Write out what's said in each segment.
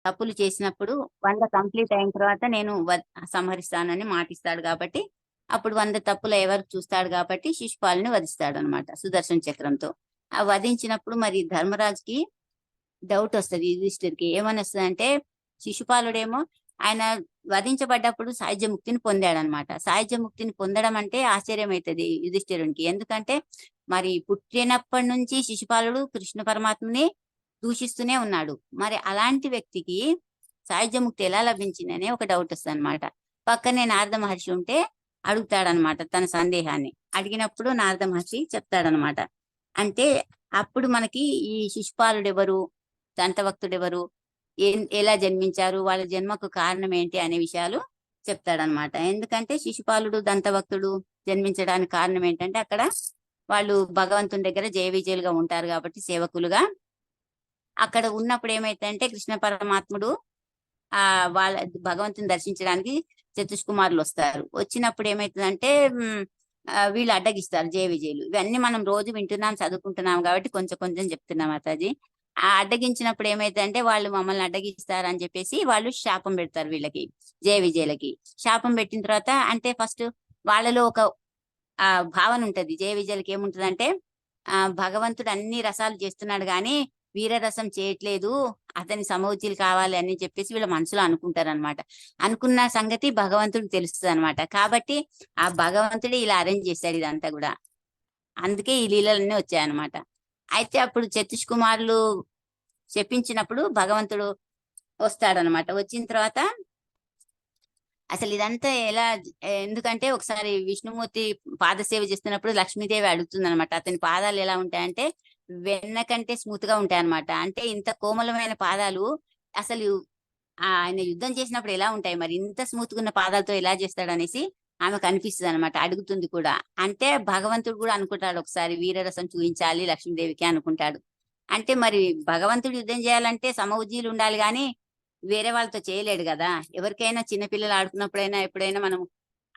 తప్పులు చేసినప్పుడు 100 కంప్లీట్ అయిన తర్వాత నేను సంహరిస్తానని మాటిస్తాడు కాబట్టి అప్పుడు 100 తప్పులు ఎవరు చూస్తాడు కాబట్టి శిశుపాలుని వధిస్తాడు అనమాట సుదర్శన చక్రంతో. ఆ వధించినప్పుడు మరి ధర్మరాజుకి డౌట్ వస్తుంది యుధిష్ఠిర్కి. ఏమని వస్తుంది అంటే శిశుపాలుడేమో ఆయన వధించబడ్డప్పుడు సాయుధ్య ముక్తిని పొందాడనమాట. సాయుధ్య ముక్తిని పొందడం అంటే ఆశ్చర్యం అవుతుంది యుధిష్ఠిరునికి. ఎందుకంటే మరి పుట్టినప్పటి నుంచి శిశుపాలుడు కృష్ణ పరమాత్మని దూషిస్తూనే ఉన్నాడు. మరి అలాంటి వ్యక్తికి సాయుధ్య ముక్తి ఎలా లభించింది అనే ఒక డౌట్ వస్తుంది అనమాట. పక్కనే నారద మహర్షి ఉంటే అడుగుతాడనమాట తన సందేహాన్ని. అడిగినప్పుడు నారద మహర్షి చెప్తాడనమాట. అంటే అప్పుడు మనకి ఈ శిశుపాలుడు ఎవరు, దంతవక్తుడు ఎవరు, ఎలా జన్మించారు, వాళ్ళ జన్మకు కారణం ఏంటి అనే విషయాలు చెప్తాడనమాట. ఎందుకంటే శిశుపాలుడు దంతభక్తుడు జన్మించడానికి కారణం ఏంటంటే అక్కడ వాళ్ళు భగవంతుని దగ్గర జయ విజయులుగా ఉంటారు కాబట్టి సేవకులుగా. అక్కడ ఉన్నప్పుడు ఏమైతుందంటే కృష్ణ పరమాత్ముడు వాళ్ళ భగవంతుని దర్శించడానికి చతుష్కుమారులు వస్తారు. వచ్చినప్పుడు ఏమైతుందంటే వీళ్ళు అడ్డగిస్తారు జయ విజయులు. ఇవన్నీ మనం రోజు వింటున్నాం, చదువుకుంటున్నాం కాబట్టి కొంచెం కొంచెం చెప్తున్నాం మాతాజీ. ఆ అడ్డగించినప్పుడు ఏమైతుందంటే వాళ్ళు మమ్మల్ని అడ్డగిస్తారు అని చెప్పేసి వాళ్ళు శాపం పెడతారు వీళ్ళకి, జయ విజయులకి. శాపం పెట్టిన తర్వాత అంటే ఫస్ట్ వాళ్ళలో ఒక భావన ఉంటది. జయ విజయులకి ఏముంటదంటే భగవంతుడు అన్ని రసాలు చేస్తున్నాడు కానీ వీరరసం చేయట్లేదు, అతని సమౌచీలు కావాలి అని చెప్పేసి వీళ్ళ మనసులో అనుకుంటారు అనమాట. అనుకున్న సంగతి భగవంతుడికి తెలుస్తుంది అనమాట. కాబట్టి ఆ భగవంతుడే ఇలా అరేంజ్ చేశాడు ఇదంతా కూడా. అందుకే ఈ లీలలన్నీ వచ్చాయన్నమాట. అయితే అప్పుడు చతుష్కుమారులు చెప్పించినప్పుడు భగవంతుడు వస్తాడనమాట. వచ్చిన తర్వాత అసలు ఇదంతా ఎలా, ఎందుకంటే ఒకసారి విష్ణుమూర్తి పాదసేవ చేస్తున్నప్పుడు లక్ష్మీదేవి అడుగుతుంది అనమాట, అతని పాదాలు ఎలా ఉంటాయంటే వెన్న కంటే స్మూత్ గా ఉంటాయి అనమాట. అంటే ఇంత కోమలమైన పాదాలు అసలు ఆయన యుద్ధం చేసినప్పుడు ఎలా ఉంటాయి, మరి ఇంత స్మూత్ గా ఉన్న పాదాలతో ఎలా చేస్తాడు అనేసి ఆమెకు అనిపిస్తుంది అనమాట. అడుగుతుంది కూడా. అంటే భగవంతుడు కూడా అనుకుంటాడు ఒకసారి వీరరసం చూపించాలి లక్ష్మీదేవికి అనుకుంటాడు. అంటే మరి భగవంతుడు యుద్ధం చేయాలంటే సమవుజీలు ఉండాలి కానీ వేరే వాళ్ళతో చేయలేడు కదా. ఎవరికైనా చిన్నపిల్లలు ఆడుకున్నప్పుడైనా ఎప్పుడైనా మనం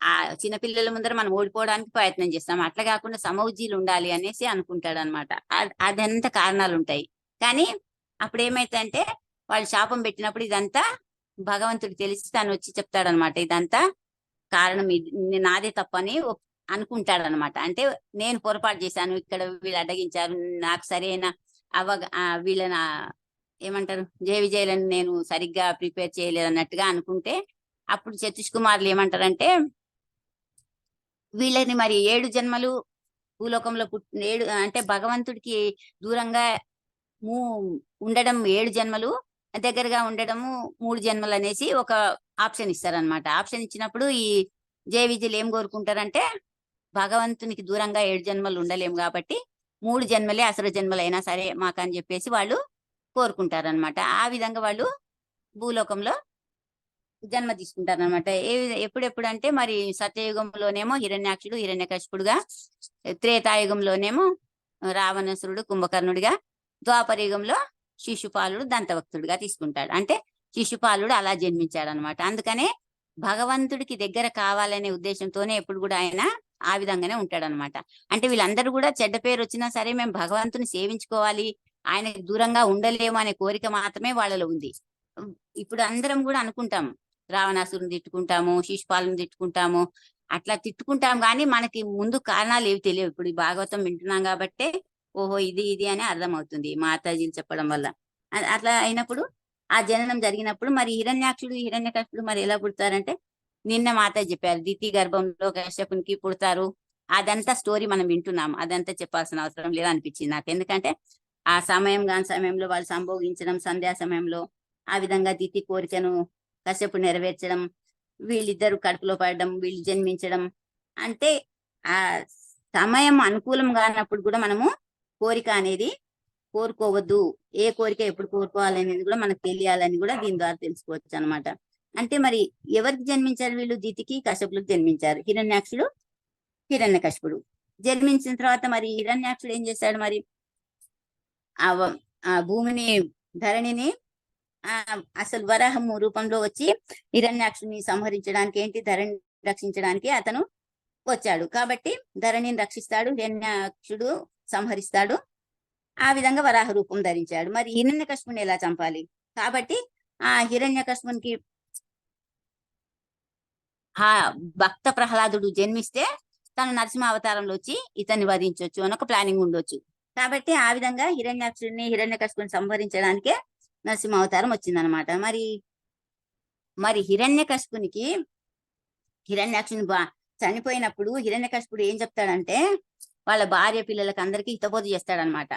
ఆ చిన్నపిల్లల ముందర మనం ఓడిపోవడానికి ప్రయత్నం చేస్తాం. అట్లా కాకుండా సమవుజీలు ఉండాలి అనేసి అనుకుంటాడు అనమాట. అదంతా కారణాలు ఉంటాయి. కానీ అప్పుడు ఏమైతుందంటే వాళ్ళు శాపం పెట్టినప్పుడు ఇదంతా భగవంతుడు తెలిసి తను వచ్చి చెప్తాడనమాట, ఇదంతా కారణం ఇది నాదే తప్పని అనుకుంటాడనమాట. అంటే నేను పొరపాటు చేశాను, ఇక్కడ వీళ్ళు అడ్డగించారు, నాకు సరైన వీళ్ళ ఏమంటారు జయ విజయలను నేను సరిగ్గా ప్రిపేర్ చేయలేదు అన్నట్టుగా అనుకుంటే అప్పుడు చతుష్కుమారులు ఏమంటారంటే వీళ్ళని మరి 7 జన్మలు భూలోకంలో ఏడు అంటే భగవంతుడికి దూరంగా ఉండడం 7 జన్మలు, దగ్గరగా ఉండడము 3 జన్మలు అనేసి ఒక ఆప్షన్ ఇస్తారనమాట. ఆప్షన్ ఇచ్చినప్పుడు ఈ జయ విజయులు ఏం కోరుకుంటారంటే భగవంతునికి దూరంగా 7 జన్మలు ఉండలేము కాబట్టి 3 జన్మలే అసలు జన్మలైనా సరే మాకని చెప్పేసి వాళ్ళు కోరుకుంటారనమాట. ఆ విధంగా వాళ్ళు భూలోకంలో జన్మ తీసుకుంటారనమాట. ఎప్పుడెప్పుడు అంటే మరి సత్యయుగంలోనేమో హిరణ్యాక్షుడు హిరణ్యకశిపుడుగా, త్రేతాయుగంలోనేమో రావణాసురుడు కుంభకర్ణుడిగా, ద్వాపర యుగంలో శిశుపాలుడు దంతవక్తుడిగా తీసుకుంటాడు. అంటే శిశుపాలుడు అలా జన్మించాడు అనమాట. అందుకనే భగవంతుడికి దగ్గర కావాలనే ఉద్దేశంతోనే ఎప్పుడు కూడా ఆయన ఆ విధంగానే ఉంటాడనమాట. అంటే వీళ్ళందరూ కూడా చెడ్డ పేరు వచ్చినా సరే మేము భగవంతుని సేవించుకోవాలి, ఆయనకి దూరంగా ఉండలేము అనే కోరిక మాత్రమే వాళ్ళలో ఉంది. ఇప్పుడు అందరం కూడా అనుకుంటాం, రావణాసురుని తిట్టుకుంటాము, శిశుపాలను తిట్టుకుంటాము, అట్లా తిట్టుకుంటాం కానీ మనకి ముందు కారణాలు ఏవి తెలియవు. ఇప్పుడు ఈ భాగవతం వింటున్నాం కాబట్టే ఓహో ఇది ఇది అని అర్థమవుతుంది మాతాజీలు చెప్పడం వల్ల. అట్లా అయినప్పుడు ఆ జననం జరిగినప్పుడు మరి హిరణ్యాక్షుడు హిరణ్యకశిపుడు మరి ఎలా పుడతారంటే నిన్న మాతాజీ చెప్పారు, దితి గర్భంలో కశ్యపునికి పుడతారు. అదంతా స్టోరీ మనం వింటున్నాం, అదంతా చెప్పాల్సిన అవసరం లేదు అనిపించింది నాకు. ఎందుకంటే ఆ సమయంలో వాళ్ళు సంభోగించడం, సంధ్యా సమయంలో ఆ విధంగా దితి కోరికను కశ్యపుడు నెరవేర్చడం, వీళ్ళిద్దరు కడుపులో పడడం, వీళ్ళు జన్మించడం. అంటే ఆ సమయం అనుకూలం కానప్పుడు కూడా మనము కోరిక అనేది కోరుకోవద్దు, ఏ కోరిక ఎప్పుడు కోరుకోవాలనేది కూడా మనకు తెలియాలని కూడా దీని ద్వారా తెలుసుకోవచ్చు అనమాట. అంటే మరి ఎవరికి జన్మించారు వీళ్ళు? దితికి కశ్యపులకు జన్మించారు. హిరణ్యాక్షుడు హిరణ్యకశిపుడు జన్మించిన తర్వాత మరి హిరణ్యాక్షుడు ఏం చేశాడు, మరి ఆ భూమిని ధరణిని అసలు వరాహం రూపంలో వచ్చి హిరణ్యాక్షుని సంహరించడానికి, ఏంటి ధరణి రక్షించడానికి అతను వచ్చాడు. కాబట్టి ధరణిని రక్షిస్తాడు, హిరణ్యాక్షుడు సంహరిస్తాడు. ఆ విధంగా వరాహ రూపం ధరించాడు. మరి హిరణ్యకశిపుని ఎలా చంపాలి? కాబట్టి ఆ హిరణ్యకశిపునికి ఆ భక్త ప్రహ్లాదుడు జన్మిస్తే తను నరసింహ అవతారంలో వచ్చి ఇతన్ని వధించవచ్చు అని ఒక ప్లానింగ్ ఉండొచ్చు. కాబట్టి ఆ విధంగా హిరణ్యకశిపుని సంహరించడానికే నరసింహ అవతారం వచ్చిందనమాట. మరి హిరణ్యకశిపునికి హిరణ్యాక్షుని చనిపోయినప్పుడు హిరణ్యకశిపుడు ఏం చెప్తాడంటే వాళ్ళ భార్య పిల్లలకి అందరికీ హితబోధ చేస్తాడనమాట.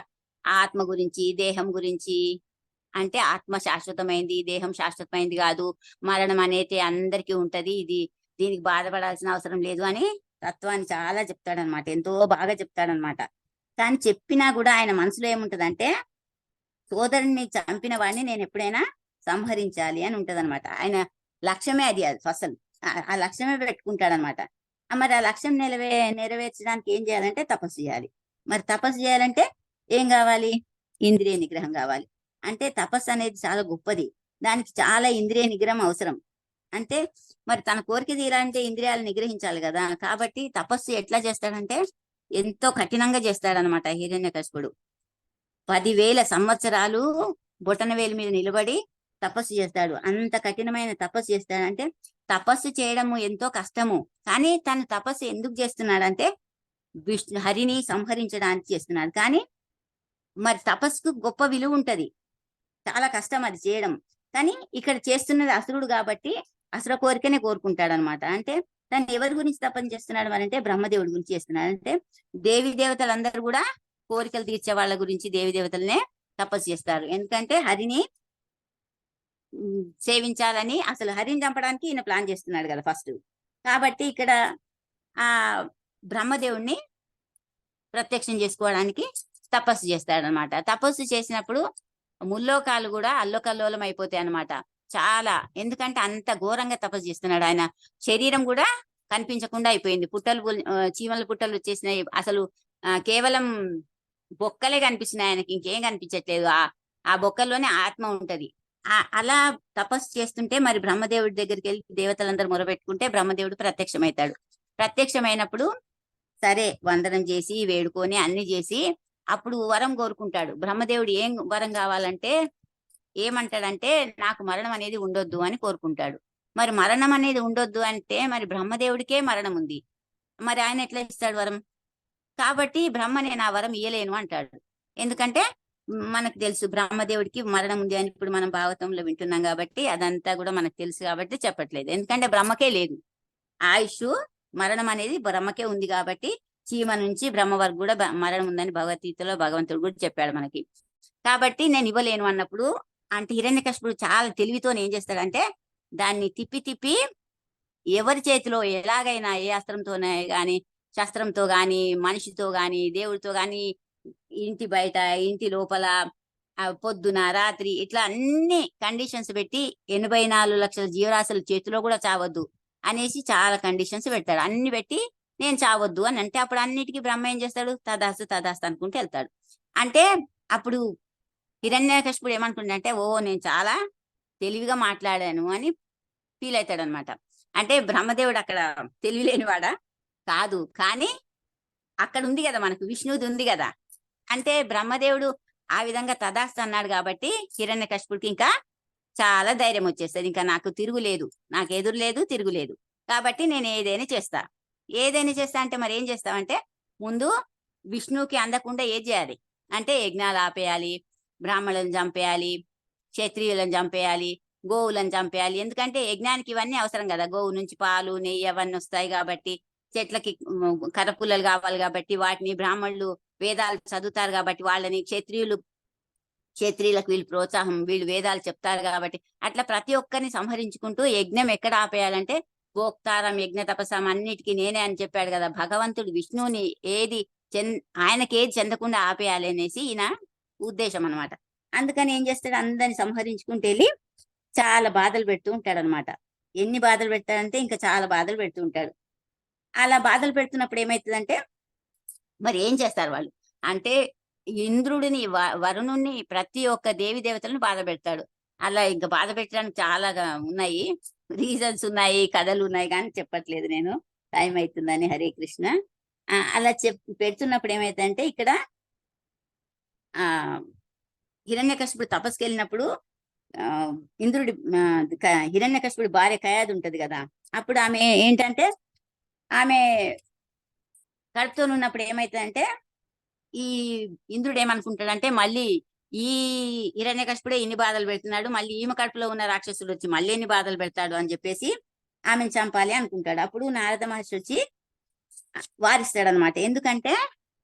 ఆత్మ గురించి, దేహం గురించి. అంటే ఆత్మ శాశ్వతమైంది, దేహం శాశ్వతమైంది కాదు, మరణం అనేది అందరికీ ఉంటది, దీనికి బాధపడాల్సిన అవసరం లేదు అని తత్వాన్ని చాలా చెప్తాడనమాట. ఎంతో బాగా చెప్తాడనమాట. కానీ చెప్పినా కూడా ఆయన మనసులో ఏముంటదంటే సోదరుని చంపిన వాడిని నేను ఎప్పుడైనా సంహరించాలి అని ఉంటదన్నమాట. ఆయన లక్ష్యమే అది అసలు ఆ లక్ష్యమే పెట్టుకుంటాడనమాట. మరి ఆ లక్ష్యం నెరవేర్చడానికి ఏం చేయాలంటే తపస్సు చేయాలి. మరి తపస్సు చేయాలంటే ఏం కావాలి? ఇంద్రియ నిగ్రహం కావాలి. అంటే తపస్సు అనేది చాలా గొప్పది. దానికి చాలా ఇంద్రియ నిగ్రహం అవసరం. అంటే మరి తన కోరిక తీరాలంటే ఇంద్రియాలు నిగ్రహించాలి కదా. కాబట్టి తపస్సు ఎట్లా చేస్తాడంటే ఎంతో కఠినంగా చేస్తాడనమాట హిరణ్యకశిపుడు. 10,000 సంవత్సరాలు బొటనవేలు మీద నిలబడి తపస్సు చేస్తాడు. అంత కఠినమైన తపస్సు చేస్తాడంటే తపస్సు చేయడము ఎంతో కష్టము. కానీ తను తపస్సు ఎందుకు చేస్తున్నాడంటే హరిని సంహరించడానికి చేస్తున్నాడు. కానీ మరి తపస్సుకు గొప్ప విలువ ఉంటది. చాలా కష్టం అది చేయడం. కానీ ఇక్కడ చేస్తున్నది అసురుడు కాబట్టి అసుర కోరికనే కోరుకుంటాడనమాట. అంటే తను ఎవరి గురించి తపస్సు చేస్తున్నాడు అంటే బ్రహ్మదేవుడి గురించి చేస్తున్నాడు. అంటే దేవి దేవతలందరూ కూడా కోరికలు తీర్చే వాళ్ళ గురించి దేవి దేవతలనే తపస్సు చేస్తారు. ఎందుకంటే హరిని సేవించాలని, అసలు హరిని చంపడానికి ఈయన ప్లాన్ చేస్తున్నాడు కదా ఫస్ట్. కాబట్టి ఇక్కడ ఆ బ్రహ్మదేవుణ్ణి ప్రత్యక్షం చేసుకోవడానికి తపస్సు చేస్తాడనమాట. తపస్సు చేసినప్పుడు ముల్లోకాలు కూడా అల్లోకల్లోలం అయిపోతాయి అనమాట. చాలా. ఎందుకంటే అంత ఘోరంగా తపస్సు చేస్తున్నాడు. ఆయన శరీరం కూడా కనిపించకుండా అయిపోయింది. చీమల పుట్టలు వచ్చేసినాయి. అసలు కేవలం బొక్కలే కనిపిస్తున్నాయి ఆయనకి, ఇంకేం కనిపించట్లేదు. ఆ బొక్కల్లోనే ఆత్మ ఉంటది. అలా తపస్సు చేస్తుంటే మరి బ్రహ్మదేవుడి దగ్గరికి వెళ్ళి దేవతలందరూ మొరబెట్టుకుంటే బ్రహ్మదేవుడు ప్రత్యక్షమవుతాడు. ప్రత్యక్షమైనప్పుడు సరే వందనం చేసి వేడుకొని అన్ని చేసి అప్పుడు వరం కోరుకుంటాడు. బ్రహ్మదేవుడు ఏం వరం కావాలంటే ఏమంటాడంటే నాకు మరణం అనేది ఉండొద్దు అని కోరుకుంటాడు. మరి మరణం అనేది ఉండొద్దు అంటే మరి బ్రహ్మదేవుడికే మరణం ఉంది. మరి ఆయన ఎట్లా ఇస్తాడు వరం? కాబట్టి బ్రహ్మ నేను ఆ వరం ఇయ్యలేను అంటాడు. ఎందుకంటే మనకు తెలుసు బ్రహ్మదేవుడికి మరణం ఉంది అని ఇప్పుడు మనం భాగవతంలో వింటున్నాం కాబట్టి అదంతా కూడా మనకు తెలుసు కాబట్టి చెప్పట్లేదు. ఎందుకంటే బ్రహ్మకే లేదు ఆయుష్, మరణం అనేది బ్రహ్మకే ఉంది కాబట్టి చీమ నుంచి బ్రహ్మ వరకు కూడా మరణం ఉందని భగవద్గీతలో భగవంతుడు కూడా చెప్పాడు మనకి. కాబట్టి నేను ఇవ్వలేను అన్నప్పుడు అంటే హిరణ్యకశిపుడు చాలా తెలివితో ఏం చేస్తాడంటే దాన్ని తిప్పి తిప్పి ఎవరి చేతిలో ఎలాగైనా ఏ అస్త్రంతోనే గాని, శస్త్రంతో గాని, మనిషితో గాని, దేవుడితో గాని, ఇంటి బయట, ఇంటి లోపల, పొద్దున రాత్రి ఇట్లా అన్ని కండిషన్స్ పెట్టి 84 లక్షల జీవరాశుల చేతిలో కూడా చావద్దు అనేసి చాలా కండిషన్స్ పెడతాడు. అన్ని పెట్టి నేను చావద్దు అని అంటే అప్పుడు అన్నిటికీ బ్రహ్మ ఏం చేస్తాడు? తదాస్తు అనుకుంటూ వెళ్తాడు. అంటే అప్పుడు హిరణ్యకశిపుడు ఏమనుకుంటాడంటే ఓ నేను చాలా తెలివిగా మాట్లాడాను అని ఫీల్ అవుతాడు అనమాట. అంటే బ్రహ్మదేవుడు అక్కడ తెలివి లేనివాడా? కాదు. కానీ అక్కడ ఉంది కదా మనకు విష్ణువుది ఉంది కదా. అంటే బ్రహ్మదేవుడు ఆ విధంగా తదాస్తు అన్నాడు కాబట్టి హిరణ్యకశిపుడికి ఇంకా చాలా ధైర్యం వచ్చేస్తుంది. ఇంకా నాకు తిరుగులేదు, నాకు ఎదురు లేదు, తిరుగులేదు. కాబట్టి నేను ఏదైనా చేస్తా. ఏదైనా చేస్తా అంటే మరి ఏం చేస్తామంటే ముందు విష్ణువుకి అందకుండా ఏం చేయాలి అంటే యజ్ఞాలు ఆపేయాలి, బ్రాహ్మణులను చంపేయాలి, క్షత్రియులను చంపేయాలి, గోవులను చంపేయాలి. ఎందుకంటే యజ్ఞానికి ఇవన్నీ అవసరం కదా. గోవు నుంచి పాలు, నెయ్యి అవన్నీ వస్తాయి కాబట్టి, చెట్లకి కర్రపుల్లలు కావాలి కాబట్టి వాటిని బ్రాహ్మణులు వేదాలు చదువుతారు కాబట్టి వాళ్ళని, క్షత్రియులకు వీళ్ళు ప్రోత్సాహం, వీళ్ళు వేదాలు చెప్తారు కాబట్టి అట్లా ప్రతి ఒక్కరిని సంహరించుకుంటూ యజ్ఞం ఎక్కడ ఆపేయాలంటే భోక్తారం యజ్ఞ తపస్సం అన్నిటికీ నేనే అని చెప్పాడు కదా భగవంతుడు. విష్ణువుని ఏది ఆయనకి ఏది చెందకుండా ఆపేయాలి అనేసి ఈయన ఉద్దేశం అనమాట. అందుకని ఏం చేస్తాడు? అందరిని సంహరించుకుంటూ వెళ్ళి చాలా బాధలు పెడుతూ ఉంటాడు అనమాట. ఎన్ని బాధలు పెడతాడంటే ఇంకా చాలా బాధలు పెడుతూ ఉంటాడు. అలా బాధలు పెడుతున్నప్పుడు ఏమైతుందంటే మరి ఏం చేస్తారు వాళ్ళు అంటే ఇంద్రుడిని, వరుణుణ్ణి, ప్రతి ఒక్క దేవి దేవతలను బాధ పెడతాడు. అలా ఇంకా బాధ పెట్టడానికి చాలా ఉన్నాయి, రీజన్స్ ఉన్నాయి, కథలు ఉన్నాయి, కానీ చెప్పట్లేదు నేను, టైం అవుతుందని. హరే కృష్ణ. అలా పెడుతున్నప్పుడు ఏమైతుందంటే ఇక్కడ ఆ హిరణ్యకశిపుడు తపస్సుకి వెళ్ళినప్పుడు ఆ ఇంద్రుడి హిరణ్యకశిపుడి భార్య కయాదు ఉంటది కదా. అప్పుడు ఆమె ఏంటంటే ఆమె కడుపుతో ఉన్నప్పుడు ఏమైతుందంటే ఈ ఇంద్రుడు ఏమనుకుంటాడంటే మళ్ళీ ఈ హిరణ్యకశిపుడే ఇన్ని బాధలు పెడుతున్నాడు, మళ్ళీ ఈమె కడుపులో ఉన్న రాక్షసుడు వచ్చి మళ్ళీ ఎన్ని బాధలు పెడతాడు అని చెప్పేసి ఆమెను చంపాలి అనుకుంటాడు. అప్పుడు నారద మహర్షి వచ్చి వారిస్తాడనమాట. ఎందుకంటే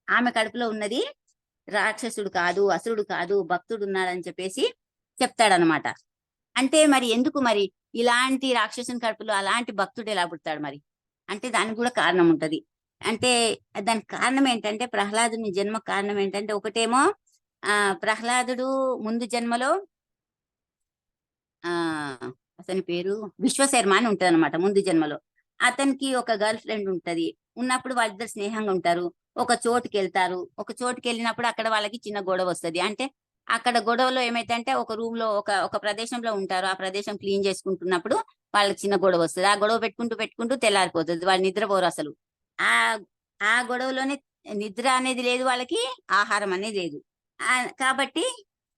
ఆమె కడుపులో ఉన్నది రాక్షసుడు కాదు, అసురుడు కాదు, భక్తుడు ఉన్నాడని చెప్పేసి చెప్తాడనమాట. అంటే మరి ఎందుకు మరి ఇలాంటి రాక్షసుని కడుపులో అలాంటి భక్తుడు ఎలా పుడతాడు మరి అంటే దానికి కూడా కారణం ఉంటది. అంటే దానికి కారణం ఏంటంటే ప్రహ్లాదుని జన్మ కారణం ఏంటంటే ఒకటేమో ప్రహ్లాదుడు ముందు జన్మలో ఆ అతని పేరు విశ్వశర్మ అని ఉంటది అనమాట. ముందు జన్మలో అతనికి ఒక గర్ల్ ఫ్రెండ్ ఉంటది. ఉన్నప్పుడు వాళ్ళిద్దరు స్నేహంగా ఉంటారు. ఒక చోటుకి వెళ్తారు. ఒక చోటుకి వెళ్ళినప్పుడు అక్కడ వాళ్ళకి చిన్న గొడవ వస్తది. అంటే అక్కడ గొడవలో ఏమైతే ఒక రూమ్ లో ఒక ప్రదేశంలో ఉంటారు. ఆ ప్రదేశం క్లీన్ చేసుకుంటున్నప్పుడు వాళ్ళకి చిన్న గొడవ వస్తుంది. ఆ గొడవ పెట్టుకుంటూ పెట్టుకుంటూ తెల్లారిపోతుంది. వాళ్ళు నిద్రపోరు అసలు. ఆ ఆ గొడవలోనే నిద్ర అనేది లేదు వాళ్ళకి, ఆహారం అనేది లేదు. కాబట్టి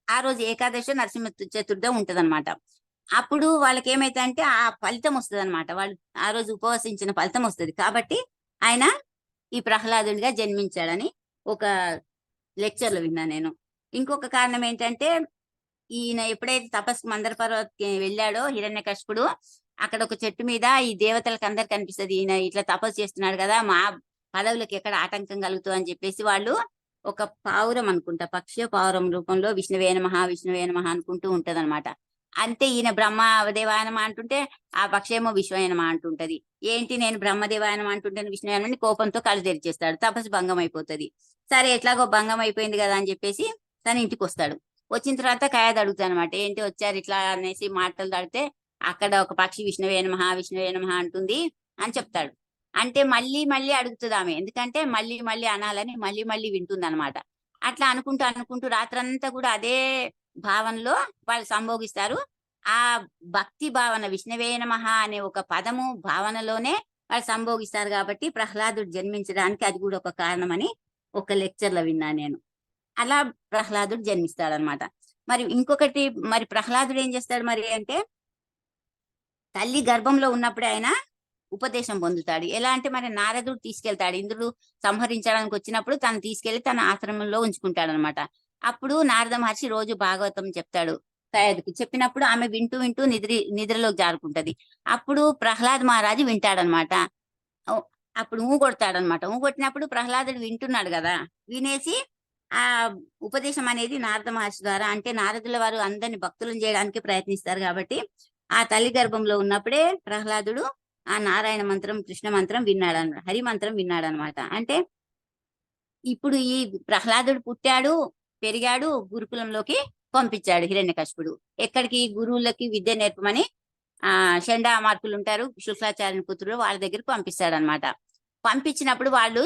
ఆ రోజు ఏకాదశి నరసింహ చతుర్థి ఉంటదన్నమాట. అప్పుడు వాళ్ళకి ఏమైతే ఆ ఫలితం వస్తుంది అనమాట. వాళ్ళు ఆ రోజు ఉపవసించిన ఫలితం వస్తుంది. కాబట్టి ఆయన ఈ ప్రహ్లాదుడిగా జన్మించాడని ఒక లెక్చర్ లో విన్నా నేను. ఇంకొక కారణం ఏంటంటే ఈయన ఎప్పుడైతే తపస్సు మందర పర్వతకి వెళ్ళాడో హిరణ్యకశిపుడు, అక్కడ ఒక చెట్టు మీద ఈ దేవతలకు అందరు కనిపిస్తుంది ఈయన ఇట్లా తపస్సు చేస్తున్నాడు కదా, మా పదవులకు ఎక్కడ ఆటంకం కలుగుతుంది అని చెప్పేసి వాళ్ళు ఒక పావురం అనుకుంటా, పక్షి పావురం రూపంలో విష్ణువే నమః విష్ణువే నమః అనుకుంటూ ఉంటదన్నమాట. అంతే ఈయన బ్రహ్మదేవాయనమా అంటుంటే ఆ పక్షేమో విశ్వయనమా అంటుంటది. ఏంటి నేను బ్రహ్మదేవాయనం అంటుంటే విష్ణువయనమని కోపంతో కళ్ళు తెరిచేస్తాడు. తపస్సు భంగం అయిపోతుంది. సరే ఎట్లాగో భంగం అయిపోయింది కదా అని చెప్పేసి తన ఇంటికి వస్తాడు. వచ్చిన తర్వాత కయాది అడుగుతాడు అనమాట. ఏంటి వచ్చారు ఇట్లా అనేసి మాటలు తడితే అక్కడ ఒక పక్షి విష్ణువే నమః విష్ణువే నమః అంటుంది అని చెప్తాడు. అంటే మళ్ళీ మళ్ళీ అడుగుతుంది ఆమె. ఎందుకంటే మళ్ళీ మళ్ళీ అనాలని మళ్ళీ మళ్ళీ వింటుంది అనమాట. అట్లా అనుకుంటూ అనుకుంటూ రాత్రంతా కూడా అదే భావనలో వాళ్ళు సంభోగిస్తారు. ఆ భక్తి భావన విష్ణువే నమః అనే ఒక పదము భావనలోనే వాళ్ళు సంభోగిస్తారు. కాబట్టి ప్రహ్లాదుడు జన్మించడానికి అది కూడా ఒక కారణమని ఒక లెక్చర్ లో విన్నాను నేను. అలా ప్రహ్లాదుడు జన్మిస్తాడనమాట. మరి ఇంకొకటి, మరి ప్రహ్లాదుడు ఏం చేస్తాడు మరి అంటే తల్లి గర్భంలో ఉన్నప్పుడే ఆయన ఉపదేశం పొందుతాడు. ఎలా అంటే మరి నారదుడు తీసుకెళ్తాడు. ఇంద్రుడు సంహరించడానికి వచ్చినప్పుడు తను తీసుకెళ్లి తన ఆశ్రమంలో ఉంచుకుంటాడు అనమాట. అప్పుడు నారద మహర్షి రోజు భాగవతం చెప్తాడు కయాదుకి. చెప్పినప్పుడు ఆమె వింటూ వింటూ నిద్రలోకి జారుకుంటది. అప్పుడు ప్రహ్లాద్ మహారాజు వింటాడనమాట. అప్పుడు కొడతాడనమాట. కొట్టినప్పుడు ప్రహ్లాదుడు వింటున్నాడు కదా, వినేసి ఆ ఉపదేశం అనేది నారద మహర్షి ద్వారా, అంటే నారదుల వారు అందరిని భక్తులను చేయడానికి ప్రయత్నిస్తారు కాబట్టి ఆ తల్లి గర్భంలో ఉన్నప్పుడే ప్రహ్లాదుడు ఆ నారాయణ మంత్రం కృష్ణ మంత్రం విన్నాడు, హరి మంత్రం విన్నాడనమాట. అంటే ఇప్పుడు ఈ ప్రహ్లాదుడు పుట్టాడు, పెరిగాడు, గురుకులంలోకి పంపించాడు హిరణ్యకశిపుడు. ఎక్కడికి? గురువులకి విద్య నేర్పమని షండా మార్కులు ఉంటారు, శుక్లాచార్య పుత్రులు, వాళ్ళ దగ్గరికి పంపిస్తాడనమాట. పంపించినప్పుడు వాళ్ళు